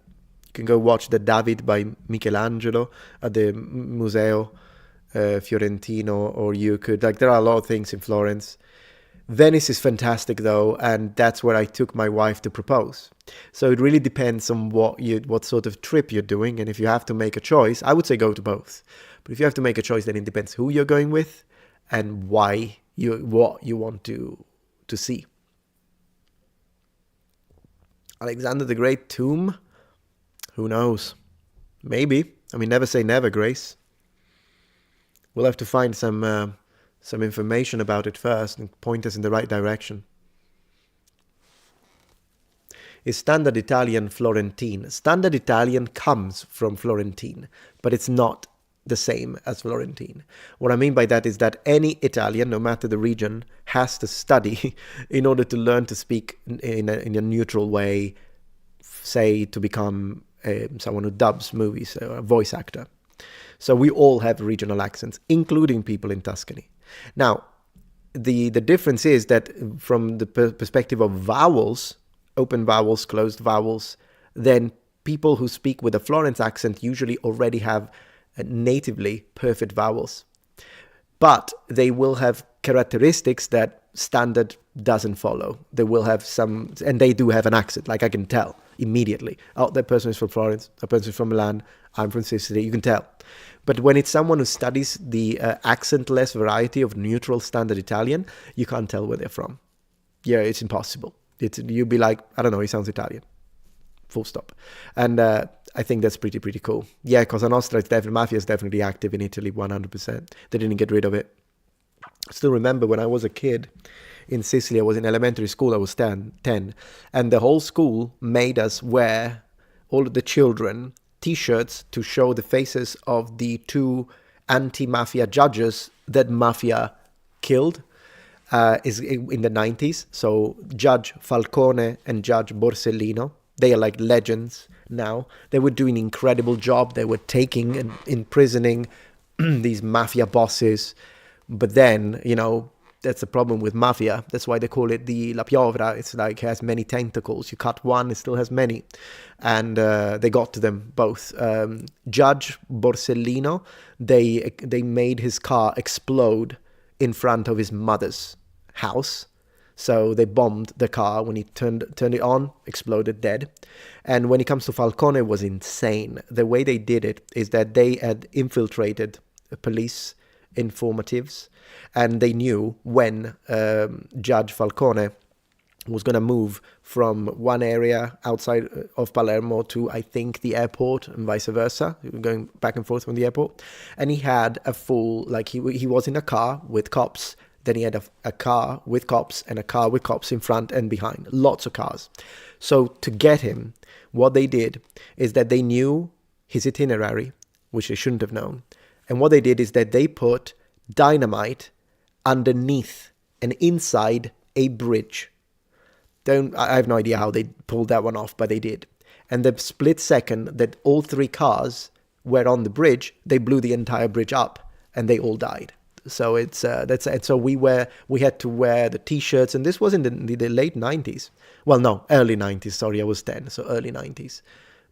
can go watch the David by Michelangelo at the Museo Fiorentino, or you could there are a lot of things in Florence. Venice is fantastic though, and that's where I took my wife to propose. So it really depends on what sort of trip you're doing, and if you have to make a choice, I would say go to both. But if you have to make a choice, then it depends who you're going with and what you want to see. Alexander the Great tomb? Who knows? Maybe. I mean, never say never, Grace. We'll have to find some information about it first and point us in the right direction. Is Standard Italian Florentine? Standard Italian comes from Florentine, but it's not the same as Florentine. What I mean by that is that any Italian, no matter the region, has to study in order to learn to speak in a neutral way, say to become someone who dubs movies, a voice actor. So we all have regional accents, including people in Tuscany. Now, the difference is that from the perspective of vowels, open vowels, closed vowels, then people who speak with a Florence accent usually already have natively perfect vowels. but they will have characteristics that standard doesn't follow. They will have some, and they do have an accent. Like I can tell immediately. Oh, that person is from Florence. That person is from Milan. I'm from Sicily. You can tell. But when it's someone who studies the accentless variety of neutral standard Italian, you can't tell where they're from. Yeah, it's impossible. You'd be like, I don't know, he sounds Italian. Full stop. And I think that's pretty cool. Yeah, Cosa Nostra is definitely, Mafia is definitely active in Italy, 100%. They didn't get rid of it. I still remember when I was a kid in Sicily, I was in elementary school, I was 10, and the whole school made us wear, all of the children, T-shirts to show the faces of the two anti-Mafia judges that Mafia killed is in the 90s. So Judge Falcone and Judge Borsellino, they are like legends now. They were doing an incredible job. They were taking and imprisoning these Mafia bosses. But then, you know, that's the problem with Mafia. That's why they call it the La Piovra. It's like it has many tentacles. You cut one, it still has many. And they got to them both. Judge Borsellino, they made his car explode in front of his mother's house. So they bombed the car. When he turned it on, exploded dead. And when it comes to Falcone, it was insane. The way they did it is that they had infiltrated police informatives, and they knew when Judge Falcone was going to move from one area outside of Palermo to, I think, the airport, and vice versa, going back and forth from the airport. And he had a full, like he was in a car with cops, then he had a car with cops and a car with cops in front and behind, lots of cars. So to get him, what they did is that they knew his itinerary, which they shouldn't have known. And what they did is that they put dynamite underneath and inside a bridge. I have no idea how they pulled that one off, but they did. And the split second that all three cars were on the bridge, they blew the entire bridge up and they all died. So it's so we had to wear the T-shirts, and this was in the late 90s. Well, no, early 90s. Sorry, I was 10, so early 90s.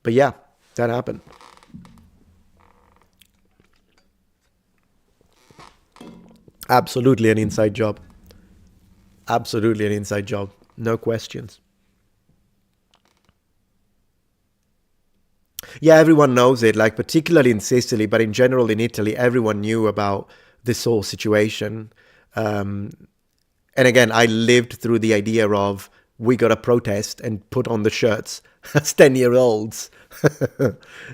But yeah, that happened. Absolutely an inside job. Absolutely an inside job. No questions. Yeah, everyone knows it, like particularly in Sicily, but in general in Italy, everyone knew about this whole situation. And again, I lived through the idea of we got to protest and put on the shirts as 10-year-olds.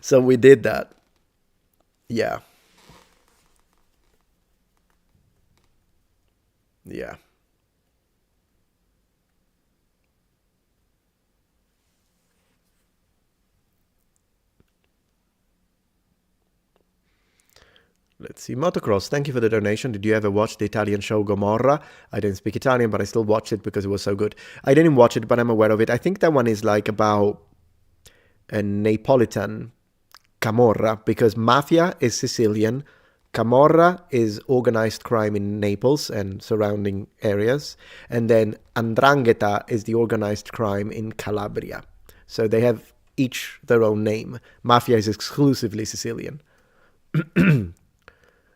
So we did that. Yeah. Yeah. Let's see. Motocross, thank you for the donation. Did you ever watch the Italian show Gomorra? I didn't speak Italian, but I still watched it because it was so good. I didn't watch it, but I'm aware of it. I think that one is like about a Neapolitan Camorra, because Mafia is Sicilian. Camorra is organized crime in Naples and surrounding areas. And then 'Ndrangheta is the organized crime in Calabria. So they have each their own name. Mafia is exclusively Sicilian.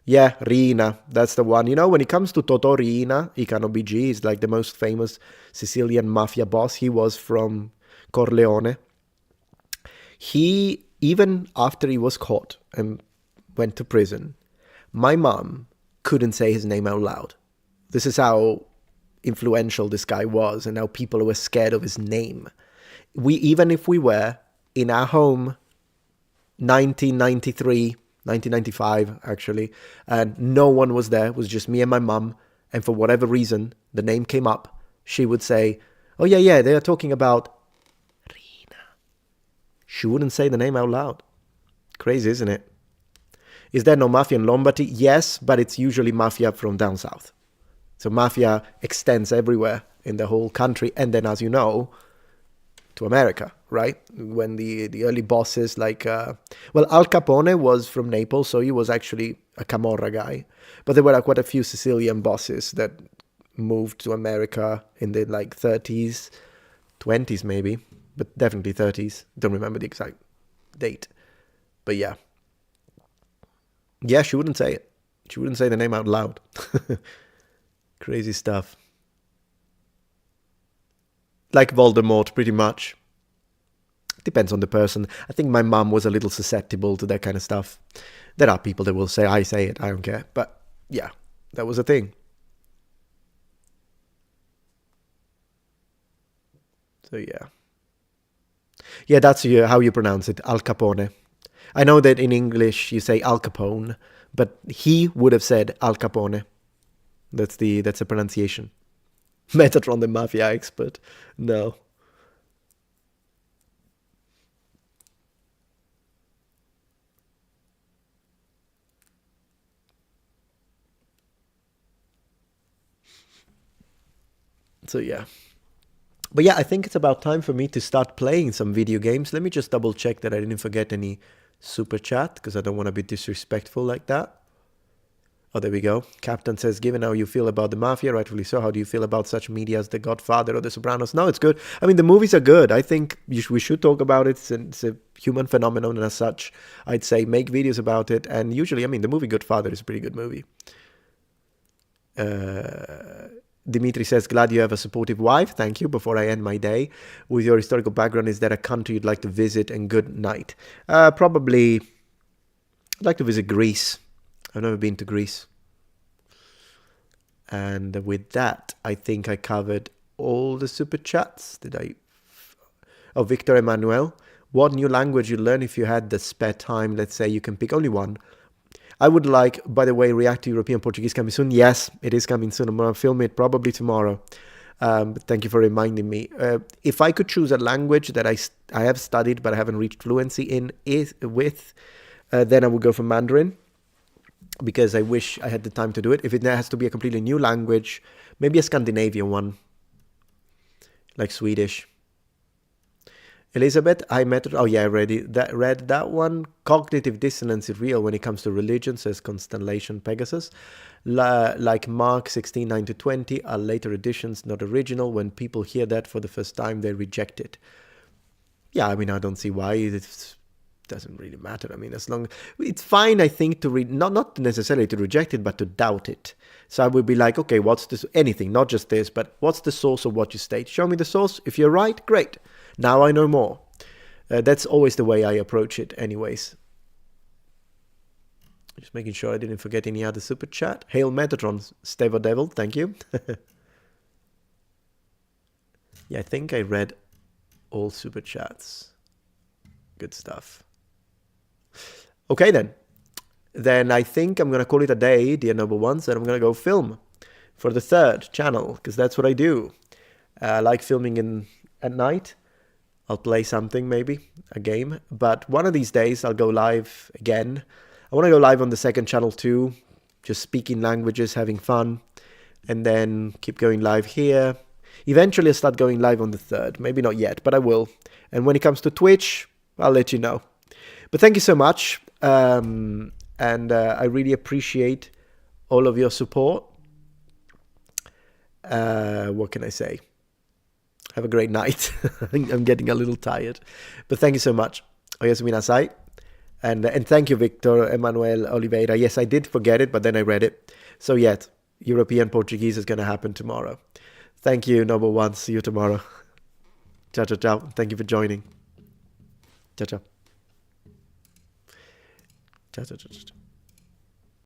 Yeah, Riina, that's the one. You know, when it comes to Totò Riina, Icano BG is like the most famous Sicilian mafia boss. He was from Corleone. He, even after he was caught and went to prison, my mom couldn't say his name out loud. This is how influential this guy was and how people were scared of his name. Even if we were in our home, 1993, 1995 actually, and no one was there, it was just me and my mum, and for whatever reason the name came up, she would say, oh yeah, they are talking about Riina. She wouldn't say the name out loud. Crazy, isn't it? Is there no mafia in Lombardy? Yes, but it's usually mafia from down south. So mafia extends everywhere in the whole country, and then, as you know, to America, right? When the early bosses like, Al Capone was from Naples, so he was actually a Camorra guy. But there were quite a few Sicilian bosses that moved to America in the like 30s, 20s maybe, but definitely 30s. Don't remember the exact date. But yeah. Yeah, she wouldn't say it. She wouldn't say the name out loud. Crazy stuff. Like Voldemort, pretty much. Depends on the person. I think my mum was a little susceptible to that kind of stuff. There are people that will say, I say it, I don't care. But yeah, that was a thing. So yeah. Yeah, that's how you pronounce it, Al Capone. I know that in English you say Al Capone, but he would have said Al Capone. That's the pronunciation. Metatron, the Mafia expert. No. So yeah. But yeah, I think it's about time for me to start playing some video games. Let me just double check that I didn't forget any super chat, because I don't want to be disrespectful like that. Oh, there we go. Captain says, given how you feel about the Mafia, rightfully so, how do you feel about such media as The Godfather or The Sopranos? No, it's good. I mean, the movies are good. I think we should talk about it. It's a human phenomenon, and as such, I'd say make videos about it. And usually, I mean, the movie Godfather is a pretty good movie. Dimitri says, glad you have a supportive wife. Thank you. Before I end my day, with your historical background, is there a country you'd like to visit? And good night. Probably, I'd like to visit Greece. I've never been to Greece. And with that, I think I covered all the super chats. Did I? Oh, Victor Emmanuel. What new language you'd learn if you had the spare time? Let's say you can pick only one. I would like, by the way, React to European Portuguese coming soon. Yes, it is coming soon. I'm going to film it probably tomorrow. But thank you for reminding me. If I could choose a language that I have studied but I haven't reached fluency in then I would go for Mandarin, because I wish I had the time to do it. If it has to be a completely new language, maybe a Scandinavian one, like Swedish. Elizabeth, I met. Oh yeah, I read that one. Cognitive dissonance is real when it comes to religion, says Constellation Pegasus. Like Mark 16:9-20 are later editions, not original. When people hear that for the first time, they reject it. Yeah, I mean, I don't see why. It doesn't really matter. I mean, as long it's fine, I think, to read, not necessarily to reject it, but to doubt it. So I would be like, okay, what's this? Anything, not just this, but what's the source of what you state? Show me the source. If you're right, great. Now I know more. That's always the way I approach it anyways. Just making sure I didn't forget any other super chat. Hail Metatron, Stevo Devil, thank you. Yeah, I think I read all super chats. Good stuff. Okay then. Then I think I'm going to call it a day, dear noble ones, and I'm going to go film for the third channel, because that's what I do. I like filming at night. I'll play something, maybe, a game. But one of these days, I'll go live again. I want to go live on the second channel too, just speaking languages, having fun, and then keep going live here. Eventually, I'll start going live on the third. Maybe not yet, but I will. And when it comes to Twitch, I'll let you know. But thank you so much. And I really appreciate all of your support. What can I say? Have a great night. I'm getting a little tired. But thank you so much. Oyasumi nasai. And thank you, Victor Emmanuel Oliveira. Yes, I did forget it, but then I read it. So yet, European Portuguese is going to happen tomorrow. Thank you, noble ones. See you tomorrow. Ciao, ciao, ciao. Thank you for joining. Ciao, ciao. Ciao, ciao, ciao, ciao.